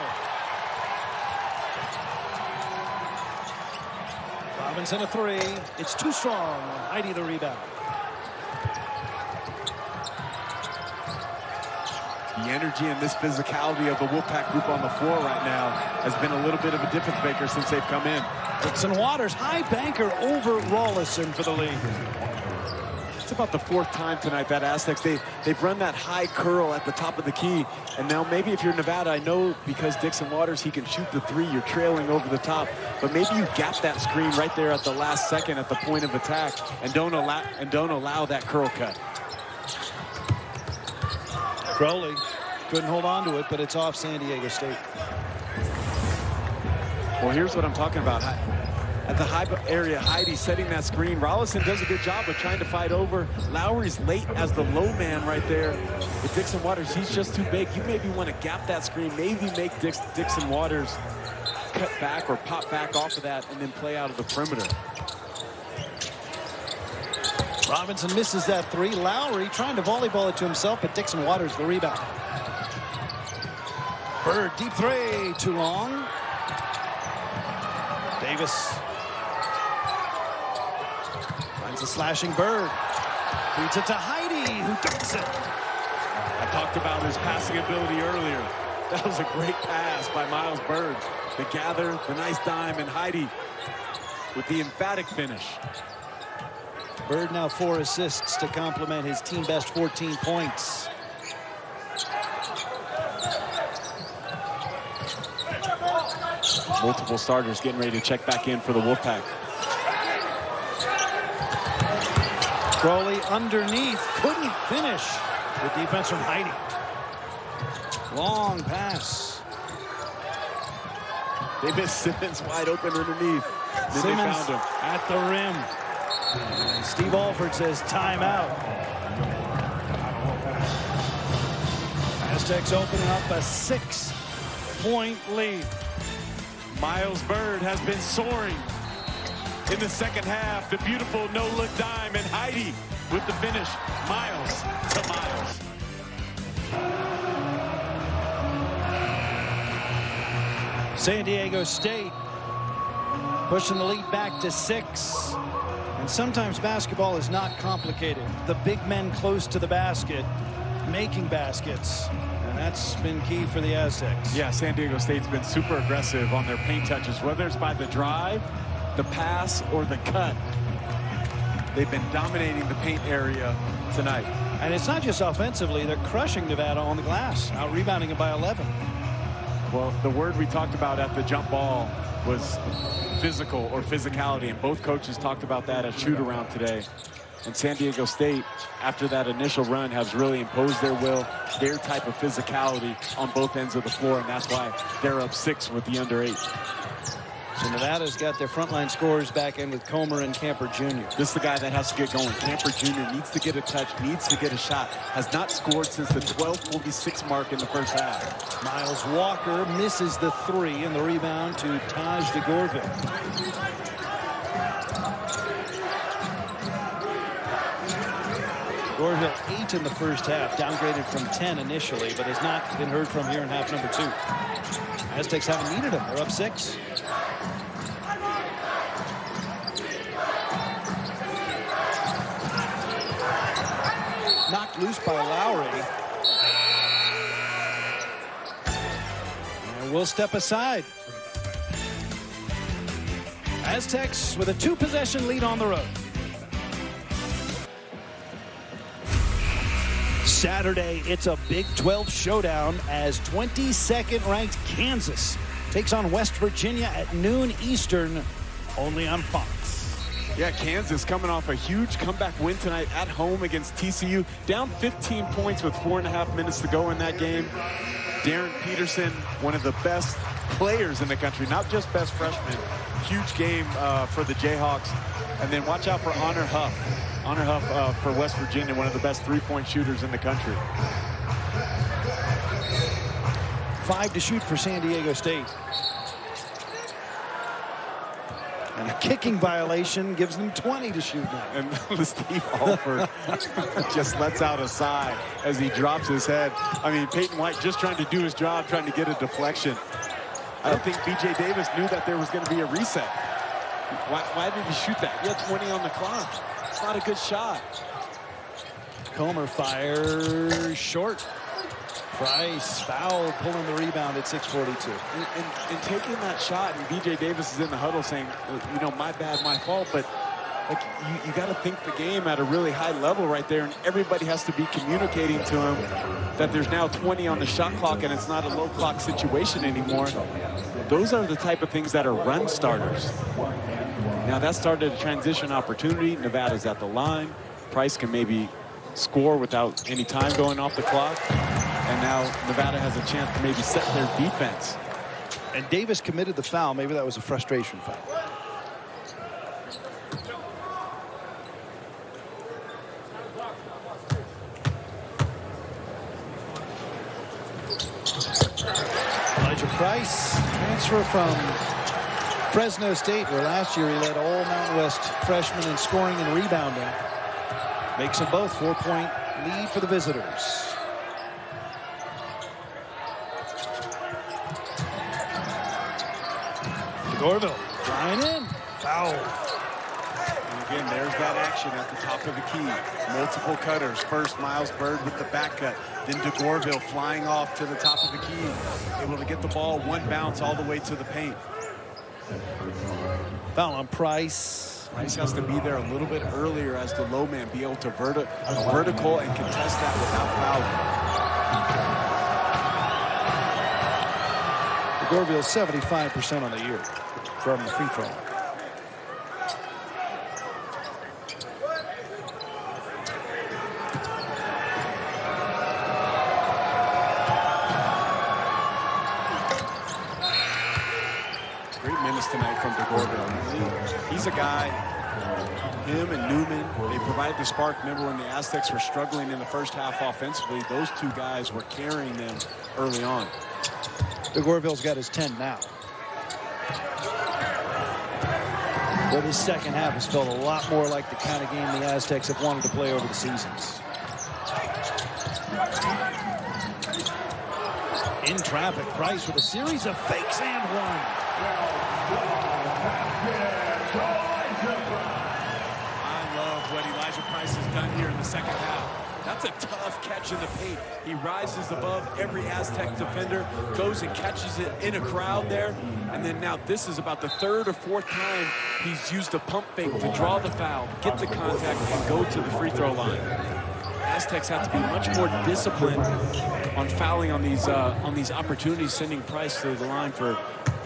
Robinson a 3. It's too strong. Heidi the rebound. The energy and this physicality of the Wolfpack group on the floor right now has been a little bit of a difference maker since they've come in. Dixon Waters, high banker over Rollison for the lead. It's about the 4th time tonight that Aztecs, they've run that high curl at the top of the key. And now maybe if you're Nevada, I know because Dixon Waters, he can shoot the 3, you're trailing over the top. But maybe you gap that screen right there at the last second at the point of attack and don't allow that curl cut. Crowley couldn't hold on to it, but it's off San Diego State. Well, here's what I'm talking about. At the high area, Heidi setting that screen. Rollison does a good job of trying to fight over. Lowry's late as the low man right there. With Dixon Waters, he's just too big. You maybe want to gap that screen, maybe make Dixon Waters cut back or pop back off of that and then play out of the perimeter. Robinson misses that 3. Lowry trying to volleyball it to himself, but Dixon Waters the rebound. Bird, deep 3, too long. Davis finds a slashing Bird. Feeds it to Heidi, who dunks it. I talked about his passing ability earlier. That was a great pass by Miles Bird. The gather, the nice dime, and Heidi with the emphatic finish. Bird now 4 assists to complement his team best 14 points. Multiple starters getting ready to check back in for the Wolfpack. Crowley underneath, couldn't finish. Good defense from Heidi. Long pass. They missed Simmons wide open underneath. Then they Simmons found him. at the rim. And Steve Alford says timeout. Aztecs opening up a 6-point lead. Miles Bird has been soaring in the second half. The beautiful no-look dime, and Heidi with the finish. Miles to Miles. San Diego State pushing the lead back to 6. And sometimes basketball is not complicated. The big men close to the basket making baskets. And that's been key for the Aztecs. Yeah, San Diego State's been super aggressive on their paint touches, whether it's by the drive, the pass, or the cut. They've been dominating the paint area tonight. And it's not just offensively. They're crushing Nevada on the glass, out rebounding it by 11. Well, the word we talked about at the jump ball was physical or physicality, and both coaches talked about that at shoot-around today. And San Diego State, after that initial run, has really imposed their will, their type of physicality on both ends of the floor, and that's why they're up 6 with the under 8. So Nevada's got their frontline scorers back in with Comer and Camper Jr. This is the guy that has to get going. Camper Jr. needs to get a touch, needs to get a shot. Has not scored since the 12:46 mark in the first half. Miles Walker misses the 3, and the rebound to Taj DeGorville. DeGorville 8 in the first half, downgraded from 10 initially, but has not been heard from here in half number 2. Aztecs haven't needed him. They're up 6. Knocked loose by Lowry. And we'll step aside. Aztecs with a 2-possession lead on the road. Saturday, it's a Big 12 showdown as 22nd ranked Kansas takes on West Virginia at noon Eastern, only on Fox. Yeah, Kansas coming off a huge comeback win tonight at home against TCU. Down 15 points with 4.5 minutes to go in that game. Darren Peterson, one of the best players in the country, not just best freshman. Huge game for the Jayhawks. And then watch out for Honor Huff. Honor Huff for West Virginia, one of the best three-point shooters in the country. 5 to shoot for San Diego State. And a kicking violation gives them 20 to shoot now. And Steve Alford just lets out a sigh as he drops his head. I mean, Peyton White just trying to do his job, trying to get a deflection. I don't think B.J. Davis knew that there was going to be a reset. Why did he shoot that? He had 20 on the clock. It's not a good shot. Comer fires short. Price foul, pulling the rebound at 6:42. And taking that shot, and B.J. Davis is in the huddle saying, you know, my bad, my fault, but like you got to think the game at a really high level right there, and everybody has to be communicating to him that there's now 20 on the shot clock and it's not a low clock situation anymore. Those are the type of things that are run starters. Now that started a transition opportunity. Nevada's at the line. Price can maybe score without any time going off the clock. And now Nevada has a chance to maybe set their defense. And Davis committed the foul. Maybe that was a frustration foul. Elijah Price, transfer from Fresno State, where last year he led all Mountain West freshmen in scoring and rebounding. Makes them both 4-point lead for the visitors. Gorville flying in. Foul. And again, there's that action at the top of the key. Multiple cutters. First, Miles Bird with the back cut. Then DeGorville flying off to the top of the key. Able to get the ball one bounce all the way to the paint. Foul on Price. Price has to be there a little bit earlier as the low man, be able to vertical and contest that without fouling. Gorville 75% on the year from the free throw. this tonight from DeGorville. He's a guy, him and Newman, they provided the spark. Remember when the Aztecs were struggling in the first half offensively, those two guys were carrying them early on. DeGorville's got his 10 now. But his second half has felt a lot more like the kind of game the Aztecs have wanted to play over the seasons. In traffic, Price with a series of fakes and one. I love what Elijah Price has done here in the second half. That's a tough catch in the paint. He rises above every Aztec defender, goes and catches it in a crowd there. And then now this is about the third or fourth time he's used a pump fake to draw the foul, get the contact, and go to the free throw line. Aztecs have to be much more disciplined on fouling on these opportunities, sending Price to the line for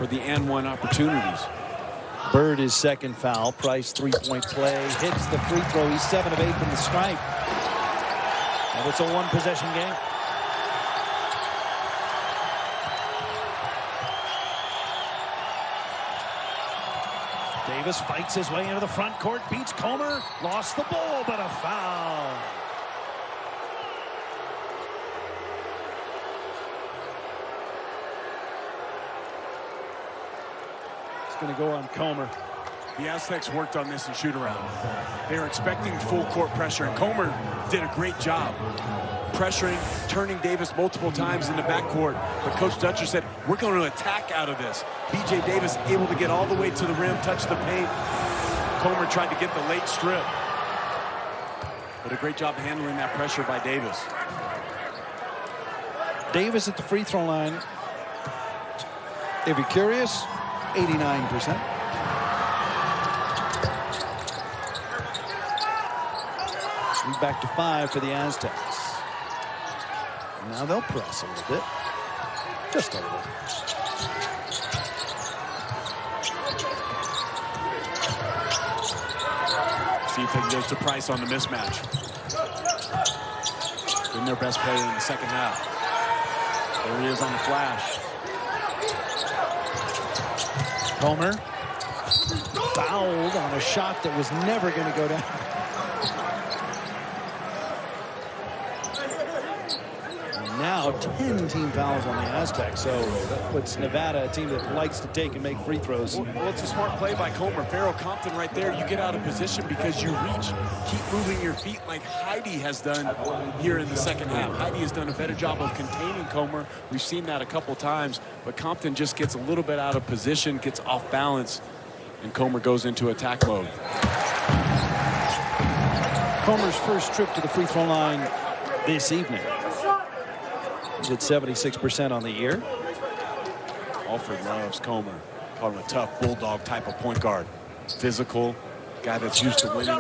the and one opportunities. Bird his second foul. Price three-point play, hits the free throw. He's 7 of 8 from the stripe. And it's a one-possession game. Davis fights his way into the front court, beats Comer, lost the ball, but a foul. It's going to go on Comer. The Aztecs worked on this in shoot-around. They were expecting full court pressure, and Comer did a great job pressuring, turning Davis multiple times in the backcourt. But Coach Dutcher said, we're going to attack out of this. B.J. Davis able to get all the way to the rim, touch the paint. Comer tried to get the late strip. But a great job handling that pressure by Davis. Davis at the free throw line. If you're curious, 89%. Back to 5 for the Aztecs. Now they'll press a little bit. Just a little. See if they can get to Price on the mismatch. Been their best player in the second half. There he is on the flash. Comer fouled on a shot that was never going to go down. Now 10 team fouls on the Aztecs, so that puts Nevada, a team that likes to take and make free throws. Well, it's a smart play by Comer. Farrell Compton right there. You get out of position because you reach, keep moving your feet like Heide has done here in the second half. Heide has done a better job of containing Comer. We've seen that a couple times, but Compton just gets a little bit out of position, gets off balance, and Comer goes into attack mode. Comer's first trip to the free throw line this evening. He's at 76% on the year. Alford loves Comer. Call him a tough bulldog type of point guard. Physical, guy that's used to winning.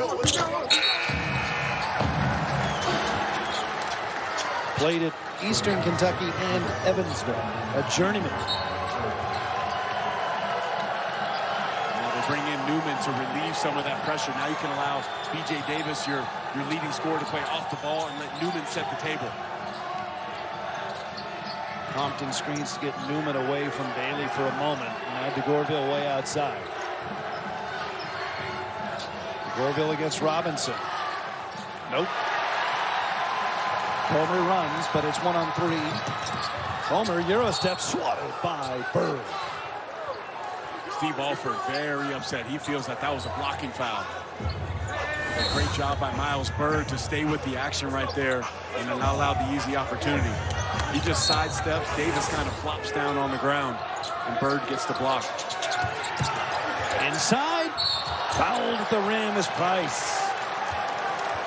Played at Eastern Kentucky and Evansville, a journeyman. Now they bring in Newman to relieve some of that pressure. Now you can allow B.J. Davis, your leading scorer, to play off the ball and let Newman set the table. Compton screens to get Newman away from Bailey for a moment. Now DeGorville way outside. DeGorville against Robinson. Nope. Comer runs, but it's 1-on-3. Comer Eurostep swatted by Bird. Steve Alford very upset. He feels that was a blocking foul. A great job by Miles Bird to stay with the action right there and not allow the easy opportunity. He just sidesteps. Davis kind of flops down on the ground, and Bird gets the block. Inside. Fouled at the rim is Price.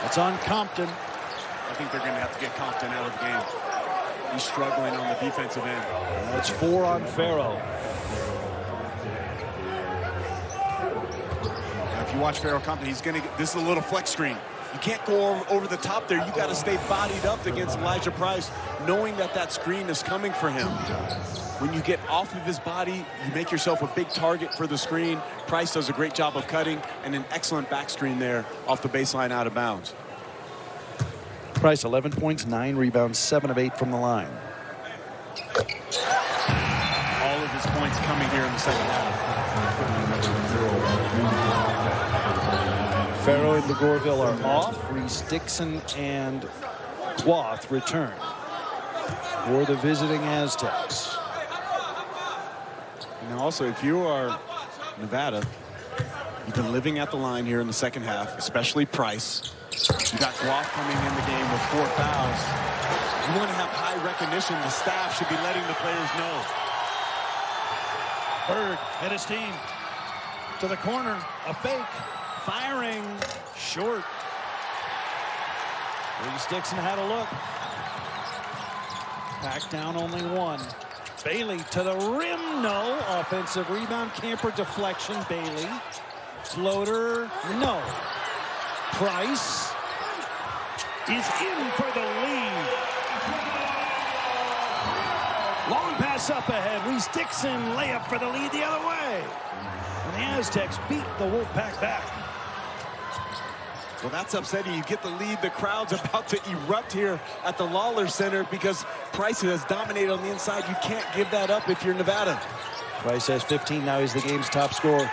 It's on Compton. I think they're going to have to get Compton out of the game. He's struggling on the defensive end. That's 4 on Farrell. Now, if you watch Farrell Compton, he's going to get this is a little flex screen. You can't go over the top there. You got to stay bodied up against Elijah Price, knowing that that screen is coming for him. When you get off of his body, you make yourself a big target for the screen. Price does a great job of cutting, and an excellent back screen there off the baseline out of bounds. Price 11 points, 9 rebounds, 7 of 8 from the line. All of his points coming here in the second half. Farrow and McGorville are off. Reese Dixon and Guath return for the visiting Aztecs. Now also, if you are Nevada, you've been living at the line here in the second half, especially Price. You got Guath coming in the game with 4 fouls. You want to have high recognition. The staff should be letting the players know. Bird and his team to the corner. A fake. Firing. Short. Reese Dixon had a look. Back down only 1. Bailey to the rim. No. Offensive rebound. Camper deflection. Bailey. Floater. No. Price is in for the lead. Long pass up ahead. Reese Dixon layup for the lead the other way. And the Aztecs beat the Wolfpack back. Well, that's upsetting. You get the lead. The crowd's about to erupt here at the Lawler Center because Price has dominated on the inside. You can't give that up if you're Nevada. Price has 15. Now he's the game's top scorer.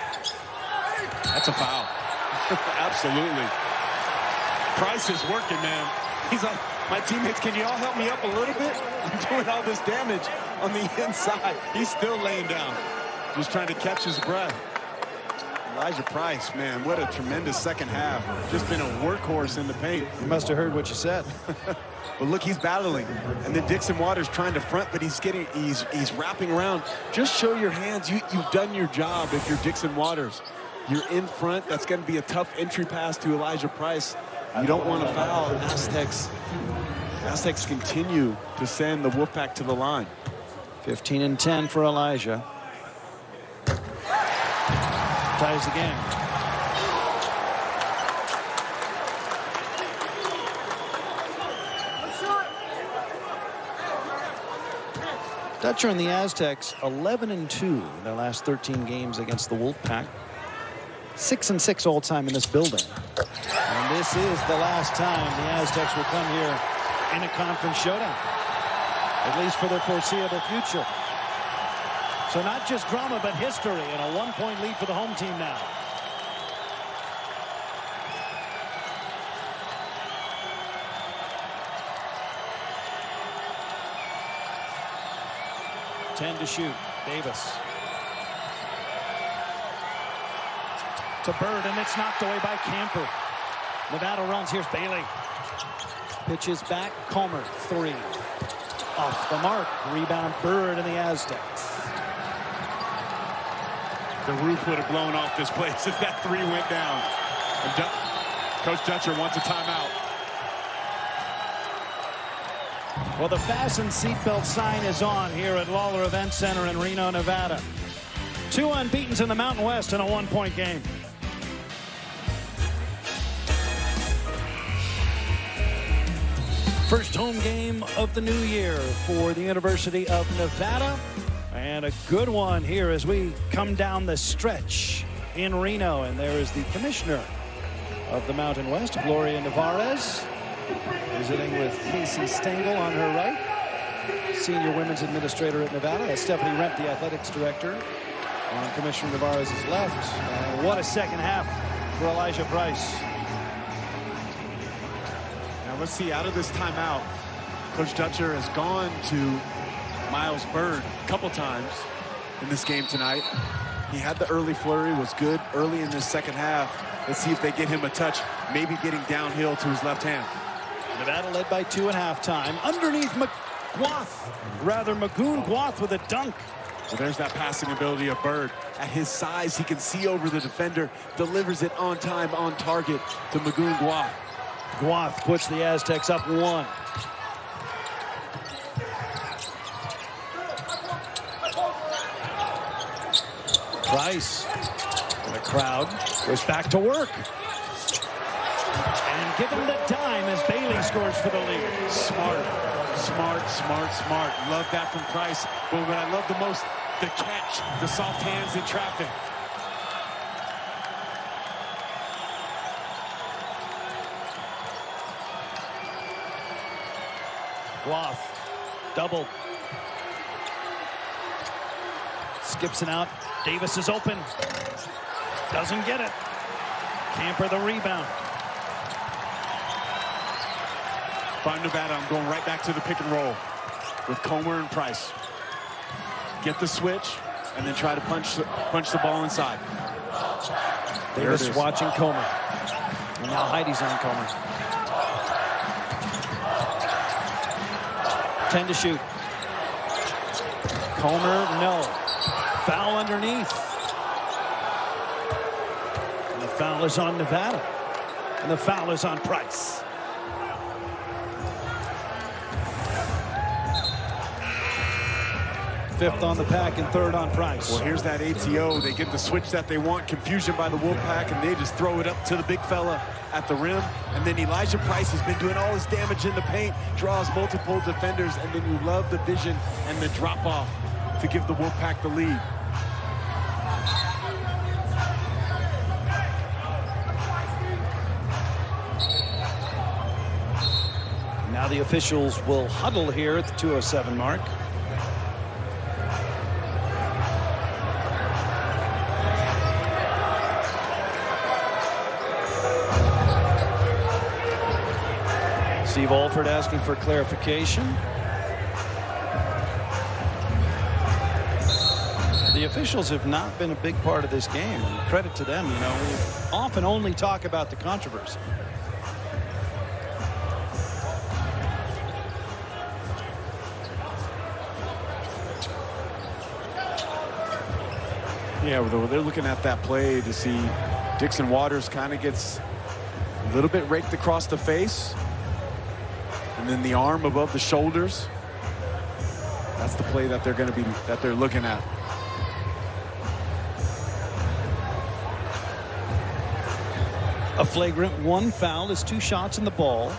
That's a foul. Absolutely. Price is working, man. He's like, my teammates, can you all help me up a little bit? I'm doing all this damage on the inside. He's still laying down, just trying to catch his breath. Elijah Price, man, what a tremendous second half. Just been a workhorse in the paint. You must have heard what you said. But look, he's battling. And then Dixon Waters trying to front, but he's wrapping around. Just show your hands. You've done your job if you're Dixon Waters. You're in front. That's going to be a tough entry pass to Elijah Price. You don't want to foul. Aztecs continue to send the Wolfpack to the line. 15 and 10 for Elijah. Ties the game. Dutcher and the Aztecs 11 and 2 in their last 13 games against the Wolfpack. 6 and 6 all time in this building. And this is the last time the Aztecs will come here in a conference showdown, at least for the foreseeable future. So not just drama, but history, and a 1-point lead for the home team now. Ten to shoot. Davis. To Bird, and it's knocked away by Camper. Nevada runs. Here's Bailey. Pitches back. Comer. 3. Off the mark. Rebound Bird and the Aztecs. The roof would have blown off this place if that 3 went down. And Coach Dutcher wants a timeout. Well, the fasten seatbelt sign is on here at Lawler Event Center in Reno, Nevada. 2 unbeatens in the Mountain West in a 1-point game. First home game of the new year for the University of Nevada. And a good one here as we come down the stretch in Reno. And there is the commissioner of the Mountain West, Gloria Nevarez, visiting with Casey Stengel on her right. Senior women's administrator at Nevada. That's Stephanie Remp, the athletics director, on Commissioner Nevarez's left. And what a second half for Elijah Price. Now let's see, out of this timeout, Coach Dutcher has gone to Miles Bird a couple times in this game tonight. He had the early flurry, was good early in this second half. Let's see if they get him a touch, maybe getting downhill to his left hand. Nevada led by 2 at halftime. Underneath Magoon Guath with a dunk. Well, there's that passing ability of Bird. At his size, he can see over the defender, delivers it on time, on target to Magoon Guath. Guath puts the Aztecs up 1. Price, the crowd goes back to work. And give him the dime as Bailey scores for the lead. Smart. Love that from Price. But what I love the most, the catch, the soft hands in traffic. Guath, double. skips it out. Davis is open. Doesn't get it. Camper the rebound. If I'm Nevada, I'm going right back to the pick and roll with Comer and Price. Get the switch and then try to punch the ball inside. Davis watching Comer. And now Heidi's on Comer. 10 to shoot. Comer, no. Foul underneath. And the foul is on Nevada. And the foul is on Price. Fifth on the pack and third on Price. Well, here's that ATO. They get the switch that they want. Confusion by the Wolfpack, and they just throw it up to the big fella at the rim. And then Elijah Price has been doing all his damage in the paint, draws multiple defenders, and then you love the vision and the drop-off to give the Wolfpack the lead. Now the officials will huddle here at the 2:07 mark. Steve Alford asking for clarification. The officials have not been a big part of this game, and credit to them. You know, we often only talk about the controversy. Yeah, they're looking at that play to see Dixon Waters kind of gets a little bit raked across the face. And then the arm above the shoulders. That's the play that they're looking at. A flagrant 1 foul is 2 shots in the ball.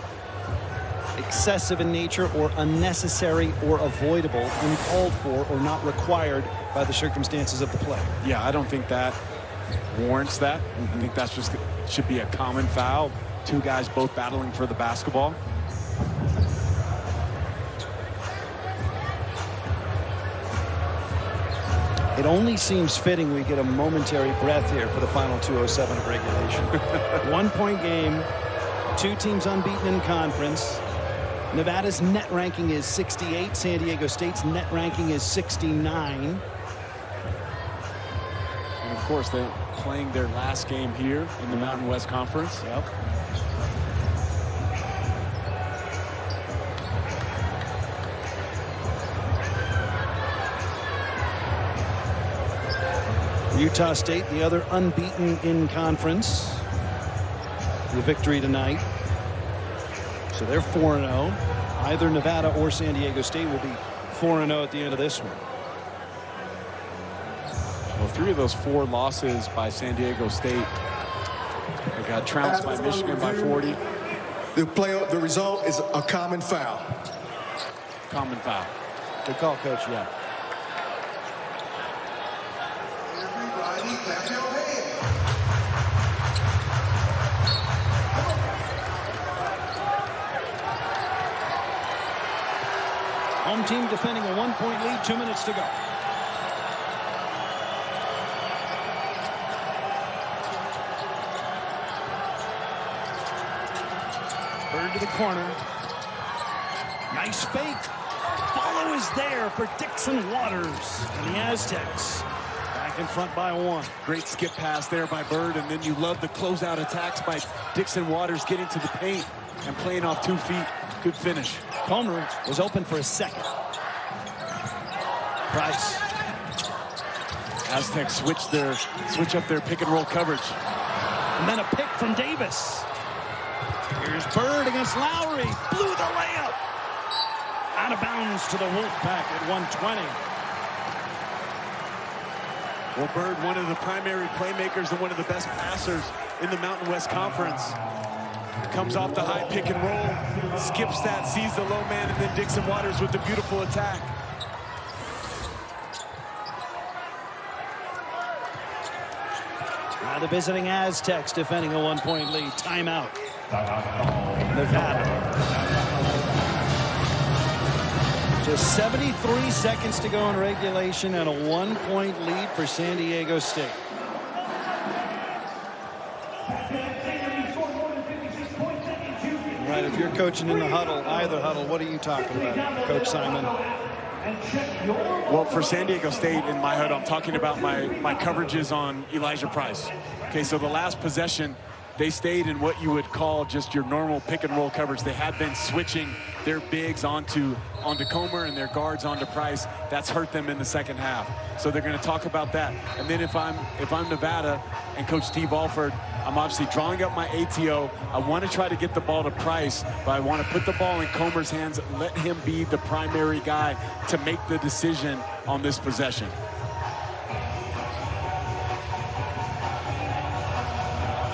Excessive in nature or unnecessary or avoidable, uncalled for or not required by the circumstances of the play. Yeah, I don't think that warrants that. I think that's just should be a common foul. 2 guys both battling for the basketball. It only seems fitting we get a momentary breath here for the final 2:07 of regulation. 1-point game, 2 teams unbeaten in conference. Nevada's net ranking is 68. San Diego State's net ranking is 69. And of course, they're playing their last game here in the Mountain West Conference. Yep. Utah State, the other unbeaten in conference. The victory tonight. So they're 4-0. Either Nevada or San Diego State will be 4-0 at the end of this one. Well, 3 of those 4 losses by San Diego State. They got trounced by Michigan by 40. The result is a common foul. Common foul. Good call, Coach. Yeah. Home team defending a 1-point lead, 2 minutes to go. Bird to the corner. Nice fake. Follow is there for Dixon Waters and the Aztecs. Back in front by 1. Great skip pass there by Bird, and then you love the closeout attacks by Dixon Waters getting to the paint and playing off 2 feet. Good finish. Comer was open for a second. Price. Aztecs switch up their pick and roll coverage. And then a pick from Davis. Here's Bird against Lowry. Blew the layup. Out of bounds to the Wolfpack at 120. Well, Bird, one of the primary playmakers and one of the best passers in the Mountain West Conference. Comes off the high pick and roll, skips that, sees the low man, and then Dixon Waters with the beautiful attack. Now the visiting Aztecs defending a 1-point lead. Timeout. Nevada. Just 73 seconds to go in regulation and a 1-point lead for San Diego State. Right, if you're coaching in the huddle, either huddle, what are you talking about, Coach Simon? Well, for San Diego State, in my huddle, I'm talking about my coverages on Elijah Price. Okay, so the last possession, they stayed in what you would call just your normal pick and roll coverage. They had been switching their bigs onto Comer and their guards onto Price. That's hurt them in the second half. So they're going to talk about that. And then if I'm Nevada and Coach Steve Alford, I'm obviously drawing up my ATO. I want to try to get the ball to Price, but I want to put the ball in Comer's hands, let him be the primary guy to make the decision on this possession.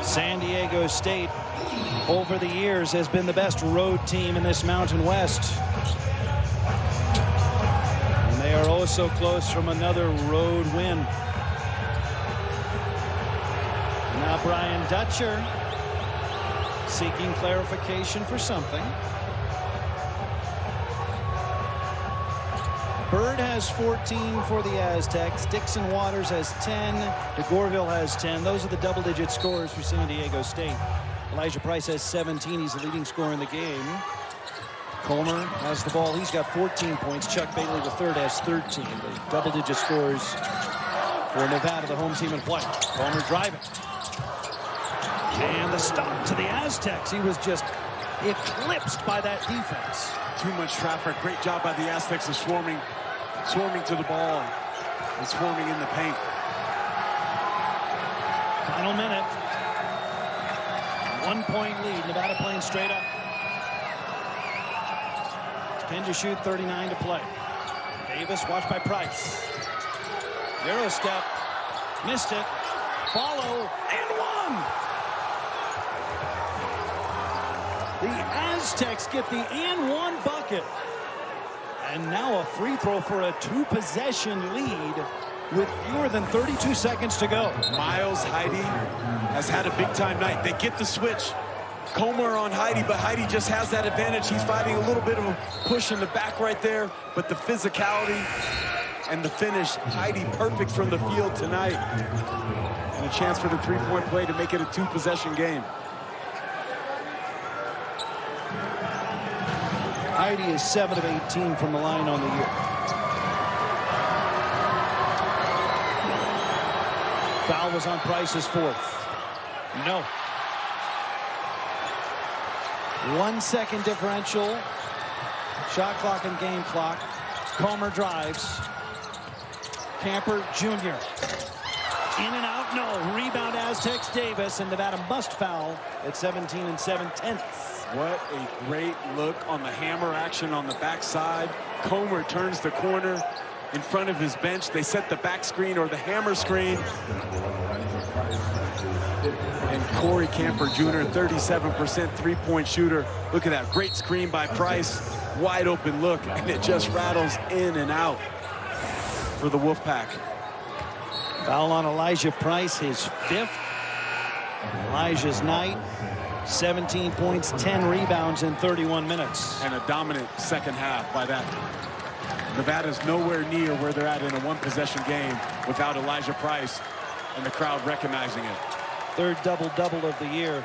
San Diego State, over the years, has been the best road team in this Mountain West. And they are oh so close from another road win. Now Brian Dutcher seeking clarification for something. Bird has 14 for the Aztecs. Dixon Waters has 10. DeGorville has 10. Those are the double-digit scores for San Diego State. Elijah Price has 17. He's the leading scorer in the game. Comer has the ball. He's got 14 points. Chuck Bailey, the third, has 13. The double-digit scores for Nevada, the home team in play. Comer driving. And the stop to the Aztecs. He was just eclipsed by that defense. Too much traffic. Great job by the Aztecs of swarming to the ball and swarming in the paint. Final minute. 1-point lead. Nevada playing straight up. 10 to shoot, 39 to play. Davis watched by Price. Euro step. Missed it. Follow and one. The Aztecs get the and one bucket. And now a free throw for a 2-possession lead with fewer than 32 seconds to go. Miles Heide has had a big-time night. They get the switch. Comer on Heide, but Heide just has that advantage. He's fighting a little bit of a push in the back right there, but the physicality and the finish, Heide perfect from the field tonight. And a chance for the three-point play to make it a 2-possession game. Heide is 7 of 18 from the line on the year. Foul was on Price's fourth. No. 1 second differential. Shot clock and game clock. Comer drives. Camper Jr. In and out, no. Rebound Aztecs Davis, and Nevada must foul at 17 7/10. What a great look on the hammer action on the backside. Comer turns the corner in front of his bench. They set the back screen or the hammer screen. And Corey Camper Jr., 37% three-point shooter. Look at that, great screen by Price. Wide open look, and it just rattles in and out for the Wolfpack. Foul on Elijah Price, his fifth. Elijah's night. 17 points, 10 rebounds in 31 minutes. And a dominant second half by that. Nevada's nowhere near where they're at in a 1-possession game without Elijah Price and the crowd recognizing it. Third double-double of the year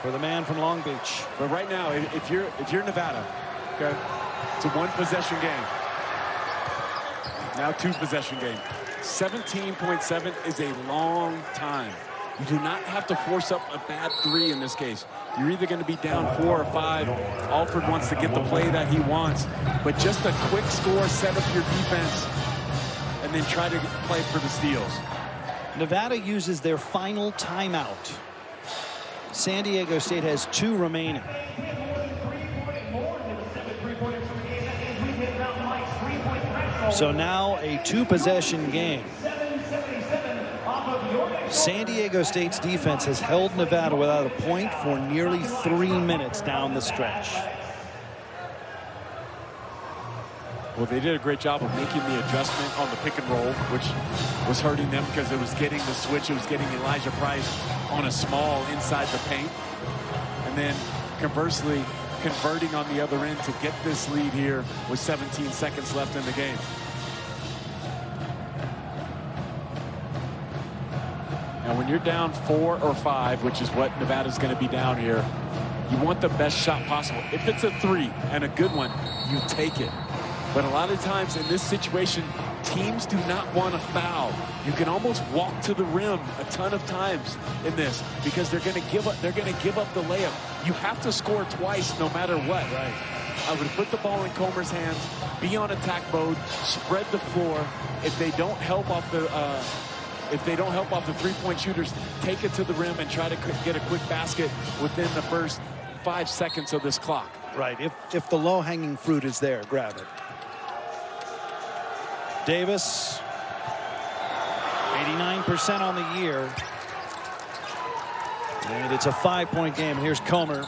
for the man from Long Beach. But right now, if you're Nevada, okay, it's a 1-possession game. Now 2-possession game. 17.7 is a long time. You do not have to force up a bad 3 in this case. You're either going to be down 4 or 5. Alford wants to get the play that he wants. But just a quick score, set up your defense, and then try to play for the steals. Nevada uses their final timeout. San Diego State has 2 remaining. So now a 2-possession game. San Diego State's defense has held Nevada without a point for nearly 3 minutes down the stretch. Well, they did a great job of making the adjustment on the pick and roll, which was hurting them because it was getting the switch. It was getting Elijah Price on a small inside the paint. And then conversely, converting on the other end to get this lead here with 17 seconds left in the game. Now, when you're down 4 or 5, which is what Nevada's going to be down here, you want the best shot possible. If it's a 3 and a good one, you take it. But a lot of times in this situation, teams do not want to foul. You can almost walk to the rim a ton of times in this because they're going to give up. They're going to give up the layup. You have to score twice, no matter what. Right. I would put the ball in Comer's hands, be on attack mode, spread the floor. If they don't help off the three-point shooters, take it to the rim and try to get a quick basket within the first 5 seconds of this clock. Right. If the low-hanging fruit is there, grab it. Davis, 89% on the year. And it's a 5-point game. Here's Comer,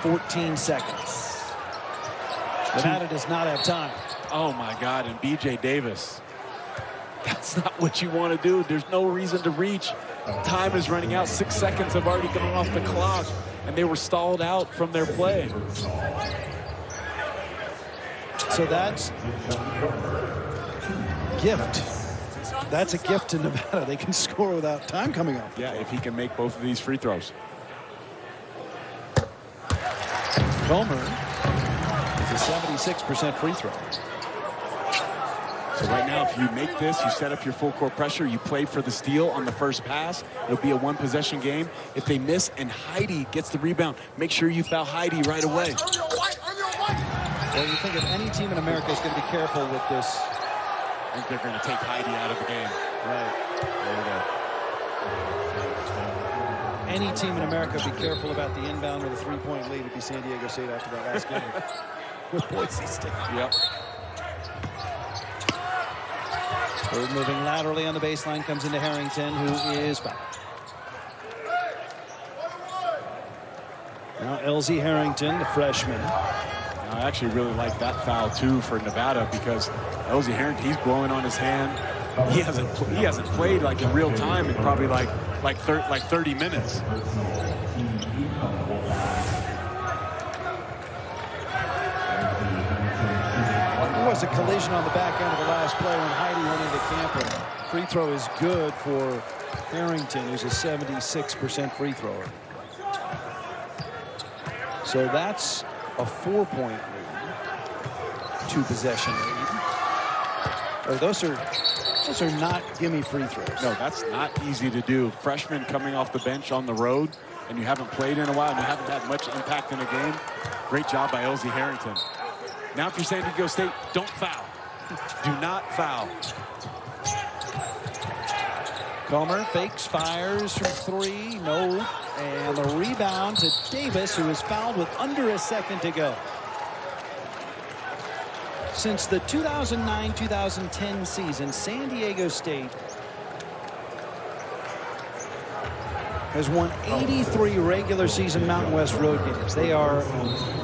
14 seconds. Nevada does not have time. Oh, my God. And B.J. Davis. That's not what you want to do. There's no reason to reach. Time is running out. 6 seconds have already gone off the clock, and they were stalled out from their play. So that's gift. That's a gift to Nevada. They can score without time coming up. Yeah, if he can make both of these free throws. Comer is a 76% free throw. So right now, if you make this, you set up your full court pressure, you play for the steal on the first pass, it'll be a one-possession game. If they miss and Heidi gets the rebound, make sure you foul Heidi right away. Well, you think if any team in America is going to be careful with this. I think they're going to take Heidi out of the game. Right. There you go. Any team in America be careful about the inbound with a 3-point lead. It'd be San Diego State after that last game with Boise State. Yep. Bird moving laterally on the baseline, comes into Harrington, who is fouled. Now LZ Harrington, the freshman. I actually really like that foul too for Nevada because LZ Harrington, he's blowing on his hand. He hasn't played like in real time in probably like 30 minutes. There was a collision on the back end of the last play when Heidi went into camp. And free throw is good for Harrington, who's a 76% free thrower. So that's a 4-point lead, 2-possession lead. Oh, those are not gimme free throws. No, that's not easy to do. Freshman coming off the bench on the road, and you haven't played in a while, and you haven't had much impact in a game. Great job by LZ Harrington. Now, if you're San Diego State, don't foul. Do not foul. Comer fakes, fires from 3, no. And the rebound to Davis, who is fouled with under a second to go. Since the 2009-2010 season, San Diego State has won 83 regular season Mountain West road games. They are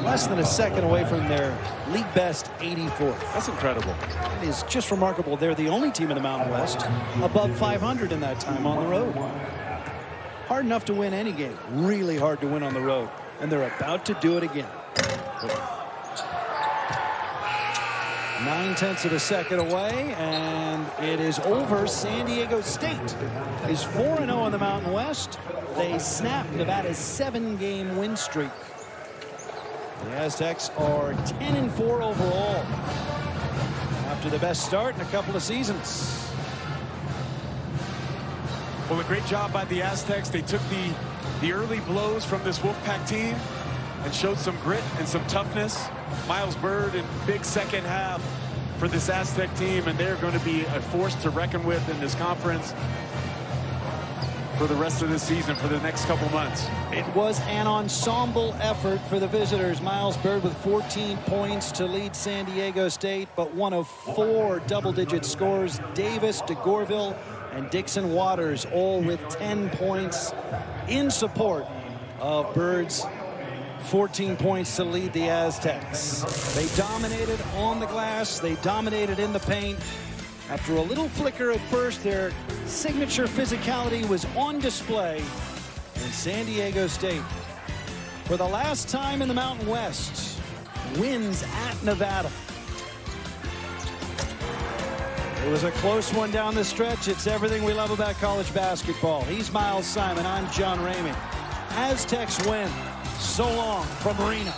less than a second away from their league best 84th. That's incredible. It is just remarkable. They're the only team in the Mountain West above 500 in that time on the road. Hard enough to win any game. Really hard to win on the road. And they're about to do it again. 9/10 of a second away, and it is over. San Diego State is 4-0 in the Mountain West. They snap Nevada's 7-game win streak. The Aztecs are 10-4 overall after the best start in a couple of seasons. Well, a great job by the Aztecs. They took the early blows from this Wolfpack team and showed some grit and some toughness. Miles Bird in big second half for this Aztec team, and they're going to be a force to reckon with in this conference for the rest of this season, for the next couple months. It was an ensemble effort for the visitors. Miles Bird with 14 points to lead San Diego State, but one of 4 double-digit scores. Davis, DeGorville, and Dixon Waters all with 10 points in support of Bird's 14 points to lead the Aztecs. They dominated on the glass. They dominated in the paint. After a little flicker at first, their signature physicality was on display. And San Diego State, for the last time in the Mountain West, wins at Nevada. It was a close one down the stretch. It's everything we love about college basketball. He's Miles Simon. I'm John Ramey. Aztecs win. So long from Reno.